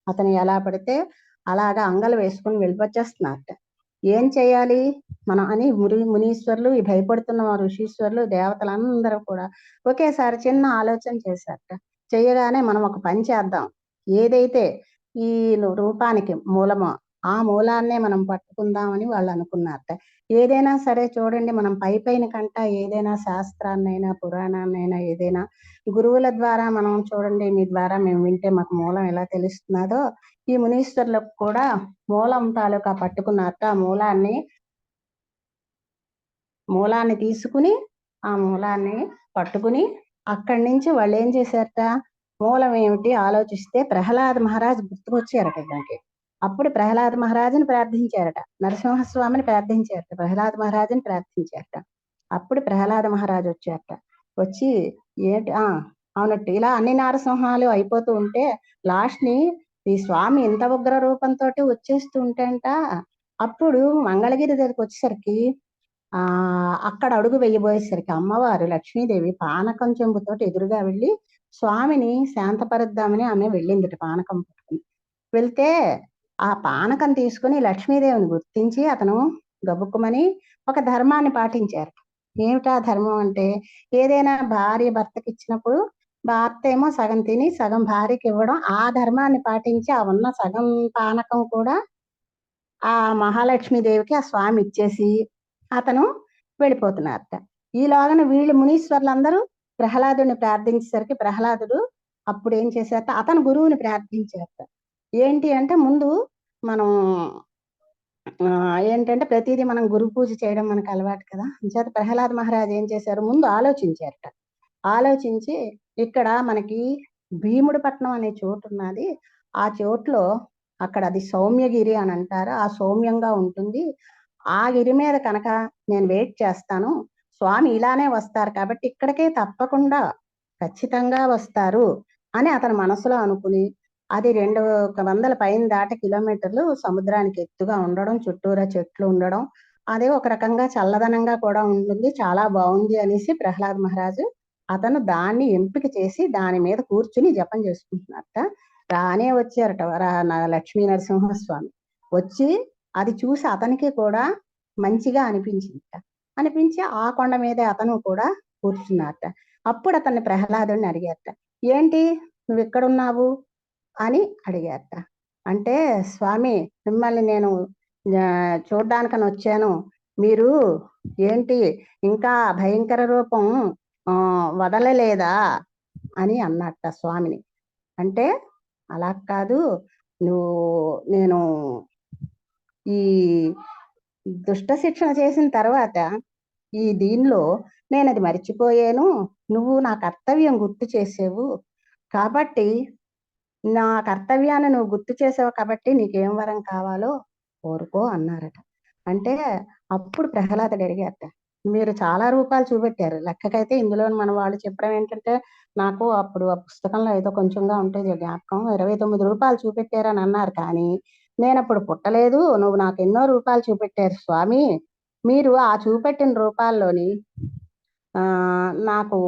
అతను ఎలా పడితే అలాగా అంగలు వేసుకుని వెళ్ళిపోచ్చేస్తున్నారట. ఏం చేయాలి మనం అని మునీశ్వరులు, ఈ భయపడుతున్న ఋషీశ్వరులు, దేవతలందరూ కూడా ఒకేసారి చిన్న ఆలోచన చేశారట. చేయగానే మనం ఒక పని చేద్దాం, ఏదైతే ఈ రూపానికి మూలమో ఆ మూలాన్నే మనం పట్టుకుందామని వాళ్ళు అనుకున్నారట. ఏదైనా సరే చూడండి, మనం పైన కంట ఏదైనా శాస్త్రాన్నైనా పురాణాన్నైనా ఏదైనా గురువుల ద్వారా మనం చూడండి, మీ ద్వారా మేము వింటే మాకు మూలం ఎలా తెలుస్తున్నదో ఈ మునీశ్వరులకు కూడా మూలం తాలూకా పట్టుకున్నారట. ఆ మూలాన్ని తీసుకుని ఆ మూలాన్ని పట్టుకుని అక్కడి నుంచి వాళ్ళు ఏం చేశారట, మూలం ఏమిటి ఆలోచిస్తే ప్రహ్లాద మహారాజు గుర్తుకొచ్చారట దానికి. అప్పుడు ప్రహ్లాద మహారాజుని ప్రార్థించారట, నరసింహస్వామిని ప్రార్థించారట, ప్రహ్లాద మహారాజుని ప్రార్థించారట. అప్పుడు ప్రహ్లాద మహారాజు వచ్చారట. వచ్చి ఏంటి అవునట్టు ఇలా అన్ని నరసింహాలు అయిపోతూ ఉంటే లాస్ట్ ని ఈ స్వామి ఇంత ఉగ్ర రూపంతో వచ్చేస్తూ ఉంటేంట అప్పుడు మంగళగిరి దగ్గరికి వచ్చేసరికి అక్కడ అడుగు వెయ్యబోయేసరికి అమ్మవారు లక్ష్మీదేవి పానకం చెంబుతోటి ఎదురుగా వెళ్ళి స్వామిని శాంతపరుద్దామని ఆమె వెళ్ళిందిట పానకం పట్టుకుని. వెళ్తే ఆ పానకం తీసుకుని లక్ష్మీదేవిని గుర్తించి అతను గబుక్కుమని ఒక ధర్మాన్ని పాటించారు. ఏమిటా ధర్మం అంటే, ఏదైనా భార్య భర్తకి ఇచ్చినప్పుడు భర్త ఏమో సగం తిని సగం భార్యకి ఇవ్వడం, ఆ ధర్మాన్ని పాటించి ఆ ఉన్న సగం పానకం కూడా ఆ మహాలక్ష్మీదేవికి ఆ స్వామి ఇచ్చేసి అతను వెళ్ళిపోతున్నారట. ఈలోగాన వీళ్ళు మునీశ్వర్లందరూ ప్రహ్లాదుని ప్రార్థించేసరికి ప్రహ్లాదుడు అప్పుడు ఏం చేశారట, అతను గురువుని ప్రార్థించారట. ఏంటి అంటే ముందు మనం ఏంటంటే ప్రతిదీ మనం గురు పూజ చేయడం మనకు అలవాటు కదా. అంచేత ప్రహ్లాద మహారాజు ఏం చేశారు, ముందు ఆలోచించారట. ఆలోచించి ఇక్కడ మనకి భీముడిపట్నం అనే చోటు ఉన్నది, ఆ చోట్లో అక్కడ అది సౌమ్యగిరి అని అంటారు, ఆ సౌమ్యంగా ఉంటుంది, ఆ గిరి మీద కనుక నేను వెయిట్ చేస్తాను, స్వామి ఇలానే వస్తారు కాబట్టి ఇక్కడికే తప్పకుండా ఖచ్చితంగా వస్తారు అని అతని మనసులో అనుకుని, అది 200 పైన దాటి కిలోమీటర్లు సముద్రానికి ఎత్తుగా ఉండడం, చుట్టూరా చెట్లు ఉండడం, అదే ఒక రకంగా చల్లదనంగా కూడా ఉంటుంది, చాలా బాగుంది అనేసి ప్రహ్లాద మహారాజు అతను దాన్ని ఎంపిక చేసి దాని మీద కూర్చుని జపం చేసుకుంటున్నారట. రానే వచ్చారట లక్ష్మీ నరసింహస్వామి. వచ్చి అది చూసి అతనికి కూడా మంచిగా అనిపించిందట. అనిపించి ఆ కొండ మీదే అతను కూడా కూర్చున్నారట. అప్పుడు అతన్ని ప్రహ్లాదుని అడిగారట, ఏంటి నువ్వు ఎక్కడున్నావు అని అడిగారట. అంటే స్వామి మిమ్మల్ని నేను చూడ్డానికని వచ్చాను, మీరు ఏంటి ఇంకా భయంకర రూపం వదలలేదా అని అన్నట్ట స్వామిని. అంటే అలా కాదు, నేను ఈ దుష్ట శిక్షణ చేసిన తర్వాత ఈ దీనిలో నేను అది మర్చిపోయాను, నువ్వు నా కర్తవ్యం గుర్తు చేసేవు కాబట్టి, నా కర్తవ్యాన్ని నువ్వు గుర్తు చేసావు కాబట్టి నీకేం వరం కావాలో కోరుకో అన్నారట. అంటే అప్పుడు ప్రహ్లాదుడు అడిగారట, మీరు చాలా రూపాలు చూపెట్టారు, లెక్కకైతే ఇందులో మన వాళ్ళు చెప్పడం ఏంటంటే, నాకు అప్పుడు ఆ పుస్తకంలో ఏదో కొంచెంగా ఉంటుంది జ్ఞాపకం, 29 రూపాయలు చూపెట్టారని అన్నారు, కానీ నేను అప్పుడు పుట్టలేదు, నువ్వు నాకు ఎన్నో రూపాయలు చూపెట్టారు స్వామి, మీరు ఆ చూపెట్టిన రూపాల్లోని నాకు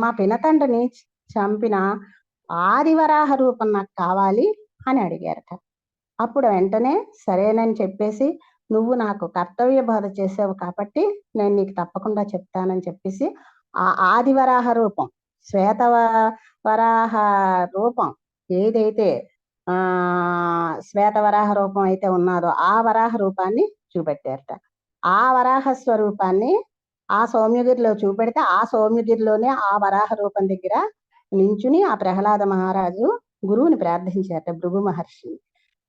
మా పినతండ్రిని చంపిన ఆదివరాహ రూపం నాకు కావాలి అని అడిగారట. అప్పుడు వెంటనే సరేనని చెప్పేసి, నువ్వు నాకు కర్తవ్య బోధ చేసావు కాబట్టి నేను నీకు తప్పకుండా చెప్తానని చెప్పేసి ఆ ఆదివరాహ రూపం, శ్వేతవరాహ రూపం ఏదైతే శ్వేతవరాహ రూపం అయితే ఉన్నదో ఆ వరాహ రూపాన్ని చూపెట్టారట. ఆ వరాహ స్వరూపాన్ని ఆ సౌమ్యగిరిలో చూపెడితే ఆ సౌమ్యగిరిలోనే ఆ వరాహ రూపం దగ్గర నించుని ఆ ప్రహ్లాద మహారాజు గురువుని ప్రార్థించారట, భృగు మహర్షిని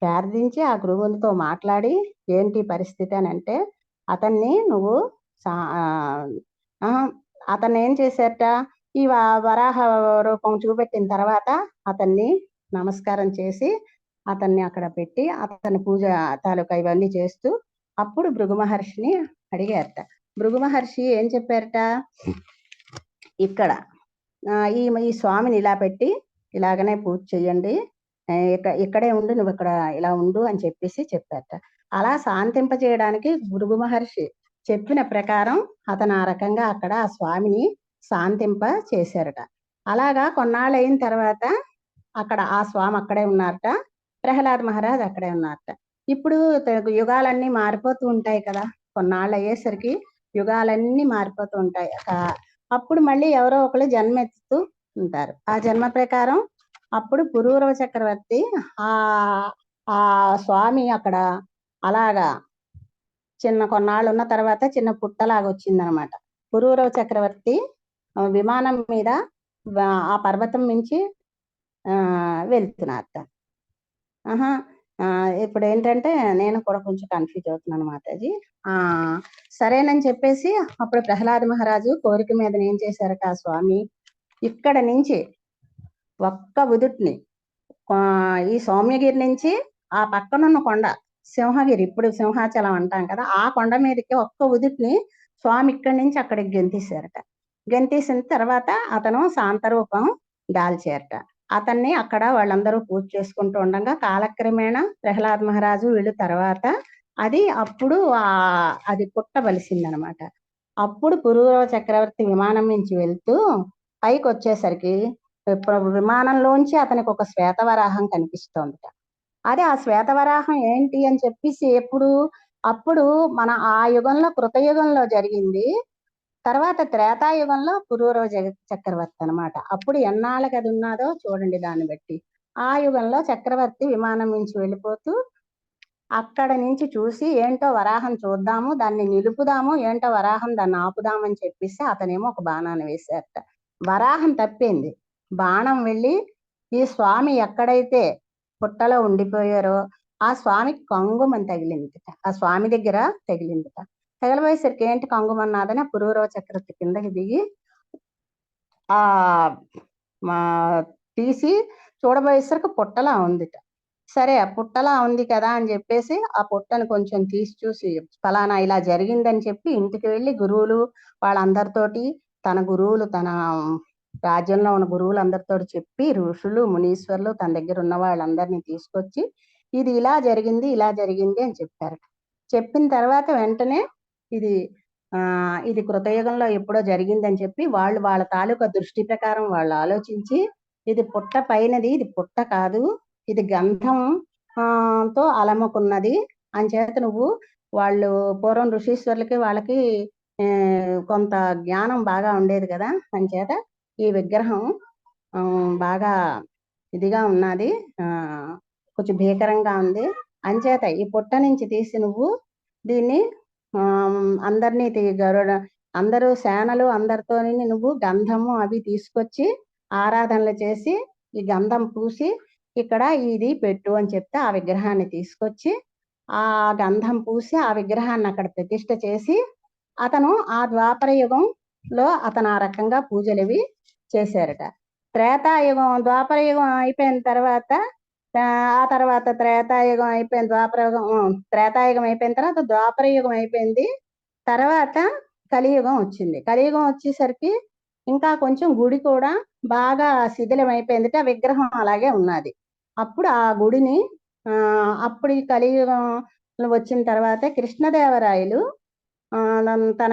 ప్రార్థించి ఆ గురువునితో మాట్లాడి ఏంటి పరిస్థితి అని అంటే, అతన్ని నువ్వు అతన్ని ఏం చేశారట, ఈ వరాహ రూపం చూపెట్టిన తర్వాత అతన్ని నమస్కారం చేసి అతన్ని అక్కడ పెట్టి అతని పూజ తాలూకా ఇవన్నీ చేస్తూ అప్పుడు భృగు మహర్షిని అడిగారట. భృగు మహర్షి ఏం చెప్పారట, ఇక్కడ ఈ స్వామిని ఇలా పెట్టి ఇలాగనే పూజ చెయ్యండి, ఇక్కడే ఉండు, నువ్వు ఇక్కడ ఇలా ఉండు అని చెప్పేసి చెప్పారట. అలా శాంతింప చేయడానికి భృగు మహర్షి చెప్పిన ప్రకారం అతను ఆ రకంగా అక్కడ ఆ స్వామిని శాంతింప చేశారట. అలాగా కొన్నాళ్ళు అయిన తర్వాత అక్కడ ఆ స్వామి అక్కడే ఉన్నారట, ప్రహ్లాద్ మహారాజ్ అక్కడే ఉన్నారట. ఇప్పుడు యుగాలన్నీ మారిపోతూ ఉంటాయి కదా, కొన్నాళ్ళు అయ్యేసరికి యుగాలన్నీ మారిపోతూ ఉంటాయి. అప్పుడు మళ్ళీ ఎవరో ఒకరు జన్మెత్తుతూ ఉంటారు. ఆ జన్మ ప్రకారం అప్పుడు పురూరవ చక్రవర్తి ఆ స్వామి అక్కడ అలాగా చిన్న కొన్నాళ్ళు ఉన్న తర్వాత చిన్న పుట్టలాగా వచ్చిందనమాట. పురూరవ చక్రవర్తి విమానం మీద ఆ పర్వతం నుంచి వెళ్తున్నారట. ఇప్పుడు ఏంటంటే నేను కూడా కొంచెం కన్ఫ్యూజ్ అవుతున్నాను మాతాజీ. సరేనని చెప్పేసి అప్పుడు ప్రహ్లాద మహారాజు కోరిక మీద ఏం చేశారట, ఆ స్వామి ఇక్కడ నుంచి ఒక్క ఉదుటిని ఈ సౌమ్యగిరి నుంచి ఆ పక్కనున్న కొండ సింహగిరి, ఇప్పుడు సింహాచలం అంటాం కదా, ఆ కొండ మీదకి ఒక్క ఉదుటిని స్వామి ఇక్కడి నుంచి అక్కడికి గెంతేశారట. గెంతేసిన తర్వాత అతను శాంతరూపం దాల్చారట. అతన్ని అక్కడ వాళ్ళందరూ పూజ చేసుకుంటూ ఉండగా కాలక్రమేణా ప్రహ్లాద్ మహారాజు వీళ్ళు తర్వాత అది అప్పుడు అది పుట్టవలసిందనమాట. అప్పుడు పురూరవ చక్రవర్తి విమానం నుంచి వెళ్తూ పైకి వచ్చేసరికి విమానంలోంచి అతనికి ఒక శ్వేతవరాహం కనిపిస్తోందట. అదే ఆ శ్వేతవరాహం ఏంటి అని చెప్పేసి అప్పుడు మన ఆ యుగంలో కృతయుగంలో జరిగింది. తర్వాత త్రేతాయుగంలో పురూరవ చక్రవర్తి అనమాట. అప్పుడు ఎన్నాళ్ళకి అది ఉన్నాదో చూడండి దాన్ని బట్టి. ఆ యుగంలో చక్రవర్తి విమానం నుంచి వెళ్ళిపోతూ అక్కడ నుంచి చూసి ఏంటో వరాహం చూద్దాము, దాన్ని నిలుపుదాము, ఏంటో వరాహం దాన్ని ఆపుదామని చెప్పేసి అతనేమో ఒక బాణాన్ని వేశారట. వరాహం తప్పింది, బాణం వెళ్ళి ఈ స్వామి ఎక్కడైతే పుట్టలో ఉండిపోయారో ఆ స్వామికి కంగుమని తగిలిందిట. ఆ స్వామి దగ్గర తగిలిందిట. తగలబోయేసరికి ఏంటి కంగుమన్నాదని పురూరవ చక్రవర్తి కిందకి దిగి తీసి చూడబోయేసరికి పుట్టలా ఉందిట. సరే ఆ పుట్టలా ఉంది కదా అని చెప్పేసి ఆ పుట్టను కొంచెం తీసి చూసి ఫలానా ఇలా జరిగిందని చెప్పి ఇంటికి వెళ్ళి గురువులు వాళ్ళందరితోటి తన గురువులు తన రాజ్యంలో ఉన్న గురువులు అందరితో చెప్పి ఋషులు మునీశ్వర్లు తన దగ్గర ఉన్న వాళ్ళందరినీ తీసుకొచ్చి ఇది ఇలా జరిగింది అని చెప్పారట. చెప్పిన తర్వాత వెంటనే ఇది కృతయుగంలో ఎప్పుడో జరిగిందని చెప్పి వాళ్ళ తాలూకా దృష్టి ప్రకారం వాళ్ళు ఆలోచించి ఇది పుట్ట పైనది, ఇది పుట్ట కాదు, ఇది గంధం తో అలముకున్నది అని చేత నువ్వు వాళ్ళు పూర్వం ఋషీశ్వరులకి వాళ్ళకి కొంత జ్ఞానం బాగా ఉండేది కదా, అని చేత ఈ విగ్రహం బాగా ఇదిగా ఉన్నది, కొంచెం భీకరంగా ఉంది, అంచేత ఈ పుట్ట నుంచి తీసి నువ్వు దీన్ని అందరినీ అందరూ సేనలు అందరితో నువ్వు గంధము అవి తీసుకొచ్చి ఆరాధనలు చేసి ఈ గంధం పూసి ఇక్కడ ఇది పెట్టు అని చెప్తే ఆ విగ్రహాన్ని తీసుకొచ్చి ఆ గంధం పూసి ఆ విగ్రహాన్ని అక్కడ ప్రతిష్ఠ చేసి అతను ఆ ద్వాపర యుగంలో అతను ఆ రకంగా పూజలు ఇవి చేశారట. త్రేతాయుగం ద్వాపర యుగం అయిపోయిన తర్వాత ఆ తర్వాత త్రేతాయుగం అయిపోయిన త్రేతాయుగం అయిపోయిన తర్వాత ద్వాపర యుగం అయిపోయింది. తర్వాత కలియుగం వచ్చింది. కలియుగం వచ్చేసరికి ఇంకా కొంచెం గుడి కూడా బాగా శిథిలం అయిపోయింది, ఆ విగ్రహం అలాగే ఉన్నది. అప్పుడు ఆ గుడిని అప్పుడు ఈ కలియుగం వచ్చిన తర్వాత కృష్ణదేవరాయలు తన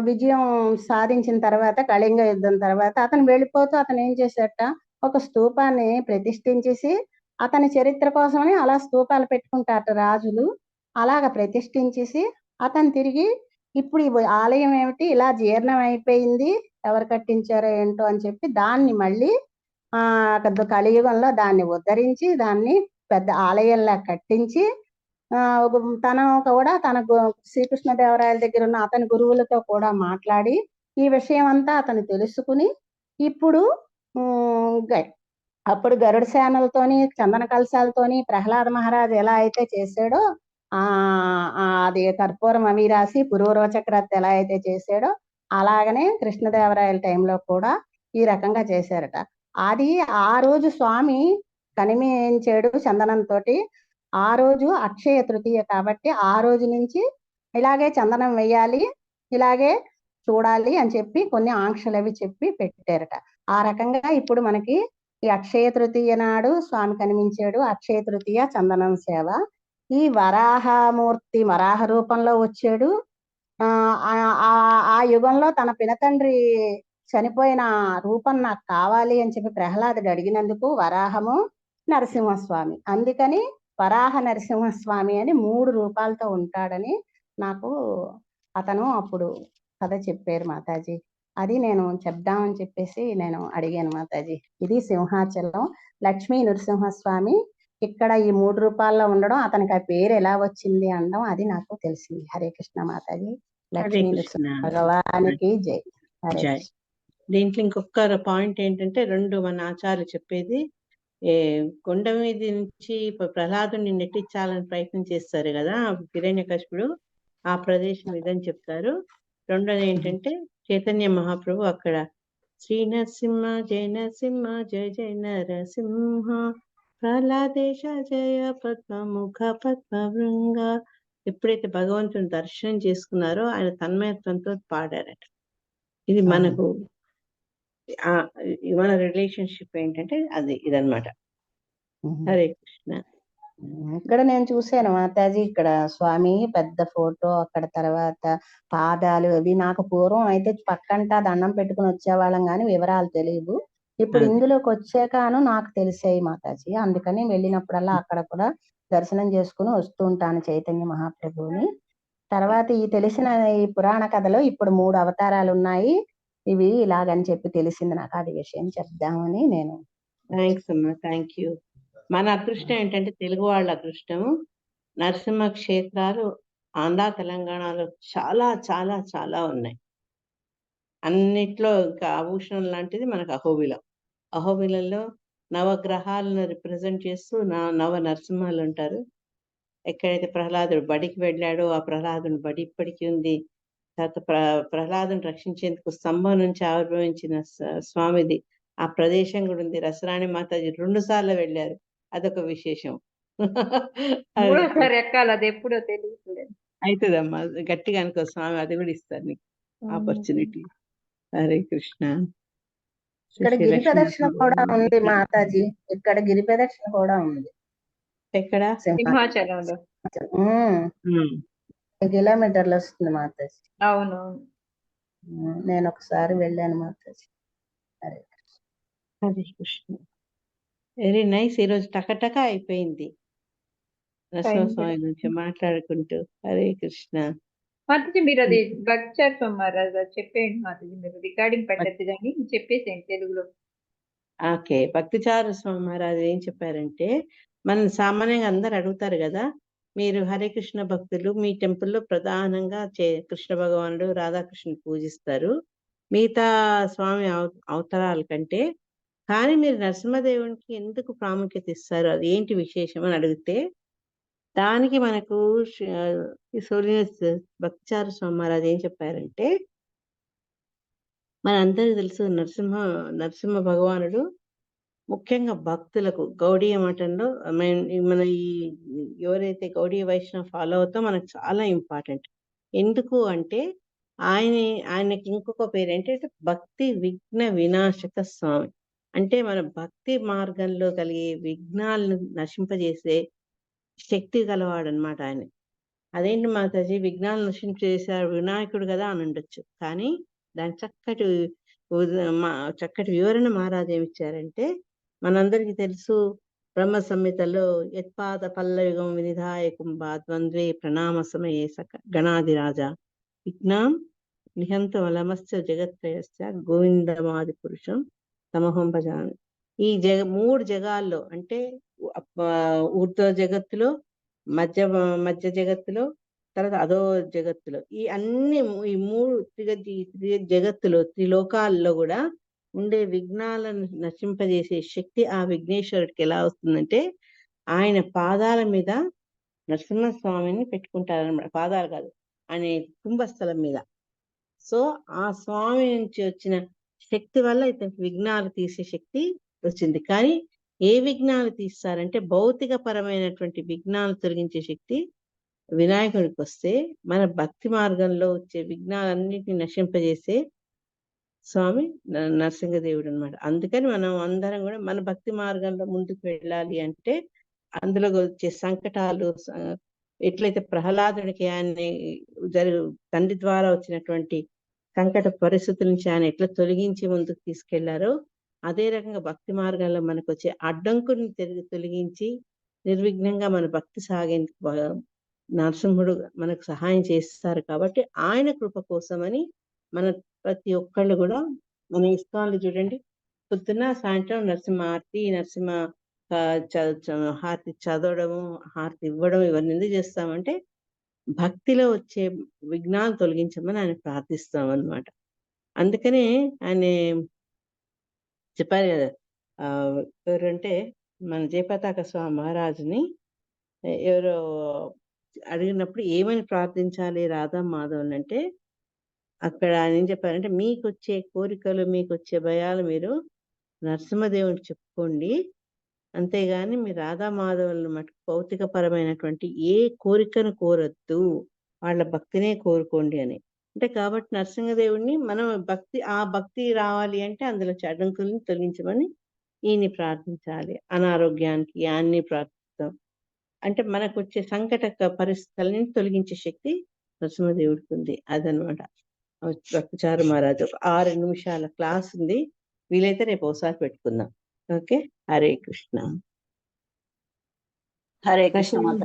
విజయం సాధించిన తర్వాత కళింగ యుద్ధం తర్వాత అతను వెళ్ళిపోతూ అతను ఏం చేశాట, ఒక స్తూపాన్ని ప్రతిష్ఠించేసి అతని చరిత్ర కోసమని అలా స్తూపాలు పెట్టుకుంటారట రాజులు. అలాగ ప్రతిష్ఠించేసి అతను తిరిగి ఇప్పుడు ఈ ఆలయం ఏమిటి ఇలా జీర్ణం అయిపోయింది, ఎవరు కట్టించారో ఏంటో అని చెప్పి దాన్ని మళ్ళీ కలియుగంలో దాన్ని ఉద్ధరించి దాన్ని పెద్ద ఆలయంలా కట్టించి తన కూడా తన శ్రీకృష్ణదేవరాయల దగ్గర ఉన్న అతని గురువులతో కూడా మాట్లాడి ఈ విషయం అంతా అతను తెలుసుకుని ఇప్పుడు అప్పుడు గరుడ సేనలతోని చందన కలశాలతోని ప్రహ్లాద మహారాజు ఎలా అయితే చేశాడో అది కర్పూరం అవి రాసి పురూరవ చక్రవర్తి ఎలా అయితే చేశాడో అలాగనే కృష్ణదేవరాయల టైంలో కూడా ఈ రకంగా చేశారట. అది ఆ రోజు స్వామి కనిమించాడు చందనంతో. ఆ రోజు అక్షయ తృతీయ కాబట్టి ఆ రోజు నుంచి ఇలాగే చందనం వేయాలి, ఇలాగే చూడాలి అని చెప్పి కొన్ని ఆంక్షలు అవి చెప్పి పెట్టారట. ఆ రకంగా ఇప్పుడు మనకి ఈ అక్షయ తృతీయ నాడు స్వామి కనిపించాడు, అక్షయ తృతీయ చందనం సేవ. ఈ వరాహమూర్తి వరాహ రూపంలో వచ్చాడు. ఆ యుగంలో తన పినతండ్రి చనిపోయిన రూపం నాకు కావాలి అని చెప్పి ప్రహ్లాదుడు అడిగినందుకు వరాహము నరసింహస్వామి, అందుకని వరాహ నరసింహస్వామి అని 3 రూపాలతో ఉంటాడని నాకు అతను అప్పుడు కథ చెప్పారు మాతాజీ. అది నేను చెప్దామని చెప్పేసి నేను అడిగాను మాతాజీ. ఇది సింహాచలం లక్ష్మీ నరసింహస్వామి ఇక్కడ ఈ 3 రూపాల్లో ఉండడం, అతనికి ఆ పేరు ఎలా వచ్చింది అనడం అది నాకు తెలిసింది. హరే కృష్ణ మాతాజీ. లక్ష్మీ నరసింహ భగవానికి జై. హరే జై. దీంట్లో ఇంకొక పాయింట్ ఏంటంటే 2 మన ఆచార్యులు చెప్పేది, కొండ మీద నుంచి ప్రహ్లాదుని నెట్టించాలని ప్రయత్నం చేస్తారు కదా హిరణ్యకశిపుడు, ఆ ప్రదేశం ఇదని చెప్తారు. రెండోది ఏంటంటే చైతన్య మహాప్రభు అక్కడ శ్రీ నరసింహ జయ నరసింహ జయ జయ నరసింహ ప్రహ్లాదేశ జయ పద్మముఖ పద్మవృంగ, ఎప్పుడైతే భగవంతుని దర్శనం చేసుకున్నారో ఆయన తన్మయత్వంతో పాడారట. ఇది మనకు మన రిలేషన్షిప్ ఏంటంటే అది ఇదన్నమాట. హరే కృష్ణ. ఇక్కడ నేను చూశాను మాతాజీ, ఇక్కడ స్వామి పెద్ద ఫోటో, అక్కడ తర్వాత పాదాలు అవి నాకు పూర్వం అయితే పక్కంటా దండం పెట్టుకుని వచ్చేవాళ్ళం కానీ వివరాలు తెలియదు. ఇప్పుడు ఇందులోకి వచ్చాకను నాకు తెలిసాయి మాతాజీ. అందుకని వెళ్ళినప్పుడల్లా అక్కడ కూడా దర్శనం చేసుకుని వస్తూ ఉంటాను చైతన్య మహాప్రభువుని. తర్వాత ఈ తెలిసిన ఈ పురాణ కథలో ఇప్పుడు 3 అవతారాలు ఉన్నాయి, ఇవి ఇలాగని చెప్పి తెలిసింది నాకు. అది విషయం చెప్దామని నేను. థ్యాంక్స్ అమ్మా, థ్యాంక్ యూ. మన అదృష్టం ఏంటంటే తెలుగు వాళ్ళ అదృష్టం, నరసింహ క్షేత్రాలు ఆంధ్ర తెలంగాణలో చాలా చాలా చాలా ఉన్నాయి. అన్నిట్లో ఇంకా ఆభూషణం లాంటిది మనకు అహోబిలం. అహోబిలంలో నవగ్రహాలను రిప్రజెంట్ చేస్తూ నవ నరసింహాలు ఉంటారు. ఎక్కడైతే ప్రహ్లాదుడు బడికి వెళ్ళాడో ఆ ప్రహ్లాదుని బడి ఇప్పటికీ ఉంది. తర్వాత ప్రహ్లాదుని రక్షించేందుకు స్తంభం నుంచి ఆవిర్భవించిన స్వామిది ఆ ప్రదేశం కూడా ఉంది. రసరాణి మాతాజీ 2 సార్లు వెళ్ళారు, అదొక విశేషం. మూడోసారి ఎక్కాలి, అది ఎప్పుడో తెలియట్లేదు. అవుతుందమ్మా, గట్టిగా అనుకో, స్వామి అది కూడా ఇస్తారు నీకు ఆపర్చునిటీ. హరే కృష్ణ. ఇక్కడ గిరి ప్రదక్షిణ కూడా ఉంది మాతాజీ, ఇక్కడ గిరి ప్రదక్షిణ కూడా ఉంది. ఎక్కడ? సింహాచలంలో. 5 కిలోమీటర్లు వస్తుంది మాతాజీ. అవునవును, నేను ఒకసారి వెళ్ళాను మాతాజీ. హరే హరే కృష్ణ. Very nice. ఈరోజు టకటక అయిపోయింది నరసింహస్వామి గురించి మాట్లాడుకుంటూ. హరే కృష్ణ. మాతాజీ మీరు అది భక్చార్ సోమవారం చెప్పేయండి మాతాజీ, మీరు రికార్డింగ్ పెట్టద్దు కానీ చెప్పేసేయండి తెలుగులో. ఓకే. భక్తిచారు స్వామి మహారాజు ఏం చెప్పారంటే, మనం సామాన్యంగా అందరు అడుగుతారు కదా, మీరు హరే కృష్ణ భక్తులు మీ టెంపుల్లో ప్రధానంగా కృష్ణ భగవానుడు రాధాకృష్ణుని పూజిస్తారు మిగతా స్వామి అవతారాల కంటే, కానీ మీరు నరసింహదేవునికి ఎందుకు ప్రాముఖ్యత ఇస్తారు, అది ఏంటి విశేషం అని అడిగితే, దానికి మనకు భక్తిచారు స్వామి మహారాజు ఏం చెప్పారంటే, మనందరికీ తెలుసు నరసింహ భగవానుడు ముఖ్యంగా భక్తులకు గౌడీయ మఠంలో మన ఈ ఎవరైతే గౌడీయ వైష్ణవ ఫాలో అవుతామో మనకు చాలా ఇంపార్టెంట్. ఎందుకు అంటే ఆయనకి ఇంకొక పేరు ఏంటంటే భక్తి విఘ్న వినాశక స్వామి. అంటే మన భక్తి మార్గంలో కలిగే విఘ్నాలను నశింపజేసే శక్తి గలవాడు అనమాట ఆయన. అదేంటి మాతాజీ విఘ్నాలను నశింపజేసాడు వినాయకుడు కదా అని ఉండొచ్చు, కానీ దాని చక్కటి వివరణ మహారాజు ఏమిచ్చారంటే, మనందరికీ తెలుసు బ్రహ్మ సంహితలో యత్పాద పల్లయుగం వినిధాయ కుంభాద్వంద్వే ప్రణామ సమయే గణాధిరాజ విఘ్నాం నిహంతం అలమస్య జగత్రయస్య గోవిందమాది పురుషం తమహం భజామి. ఈ 3 జగాల్లో అంటే ఊర్ధ్వ జగత్తులో, మధ్య జగత్తులో, తర్వాత అదో జగత్తులో, ఈ 3 జగత్తులో త్రిలోకాల్లో కూడా ఉండే విఘ్నాలను నశింపజేసే శక్తి ఆ విఘ్నేశ్వరుడికి ఎలా వస్తుందంటే, ఆయన పాదాల మీద నరసింహస్వామిని పెట్టుకుంటారనమాట. పాదాలు కాదు, ఆయన కుంభస్థలం మీద. సో ఆ స్వామి నుంచి వచ్చిన శక్తి వల్ల ఇతనికి విఘ్నాలు తీసే శక్తి వచ్చింది. కానీ ఏ విఘ్నాలు తీస్తారంటే భౌతిక పరమైనటువంటి విఘ్నాలు తొలగించే శక్తి వినాయకుడికి వస్తే, మన భక్తి మార్గంలో వచ్చే విఘ్నాలన్నిటిని నశింపజేసే స్వామి నరసింహదేవుడు అనమాట. అందుకని మనం అందరం కూడా మన భక్తి మార్గంలో ముందుకు వెళ్ళాలి అంటే అందులో వచ్చే సంకటాలు ఎట్లయితే ప్రహ్లాదుడికి ఆయన తండ్రి ద్వారా వచ్చినటువంటి సంకట పరిస్థితుల నుంచి ఆయన ఎట్లా తొలగించి ముందుకు తీసుకెళ్లారో, అదే రకంగా భక్తి మార్గంలో మనకు వచ్చే అడ్డంకుని తొలగించి నిర్విఘ్నంగా మన భక్తి సాగేందుకు నరసింహుడు మనకు సహాయం చేస్తారు. కాబట్టి ఆయన కృప కోసమని మన ప్రతి ఒక్కళ్ళు కూడా మన ఇష్టాలు చూడండి, పొద్దున్న సాయంత్రం నరసింహ హారతి, నరసింహ హారతి చదవడము, హారతి ఇవ్వడం, ఇవన్నీ ఎందుకు చేస్తామంటే భక్తిలో వచ్చే విఘ్నాలు తొలగించమని ఆయన ప్రార్థిస్తాం అన్నమాట. అందుకనే ఆయన చెప్పారు కదా, ఎవరంటే మన జయపతాక స్వామి మహారాజుని ఎవరో అడిగినప్పుడు ఏమని ప్రార్థించాలి రాధా మాధవులు అంటే, అక్కడ ఆయన ఏం చెప్పారంటే, మీకు వచ్చే కోరికలు, మీకు వచ్చే భయాలు మీరు నరసింహదేవునికి చెప్పుకోండి, అంతేగాని మీ రాధా మాధవులను మటుకు భౌతిక పరమైనటువంటి ఏ కోరికను కోరద్దు, వాళ్ళ భక్తినే కోరుకోండి అని. అంటే కాబట్టి నరసింహదేవుడిని మనం ఆ భక్తి రావాలి అంటే అందులో అడ్డంకుల్ని తొలగించమని ఈయన్ని ప్రార్థించాలి. అనారోగ్యానికి అన్ని ప్రార్థిస్తాం. అంటే మనకు వచ్చే సంకట పరిస్థితులని తొలగించే శక్తి నరసింహదేవుడికి ఉంది. అదనమాట. భక్తిచారు మహారాజు 6 నిమిషాల క్లాస్ ఉంది, వీలైతే రేపు ఒకసారి పెట్టుకుందాం. ఓకే, హరే కృష్ణ. హరే కృష్ణ మాత.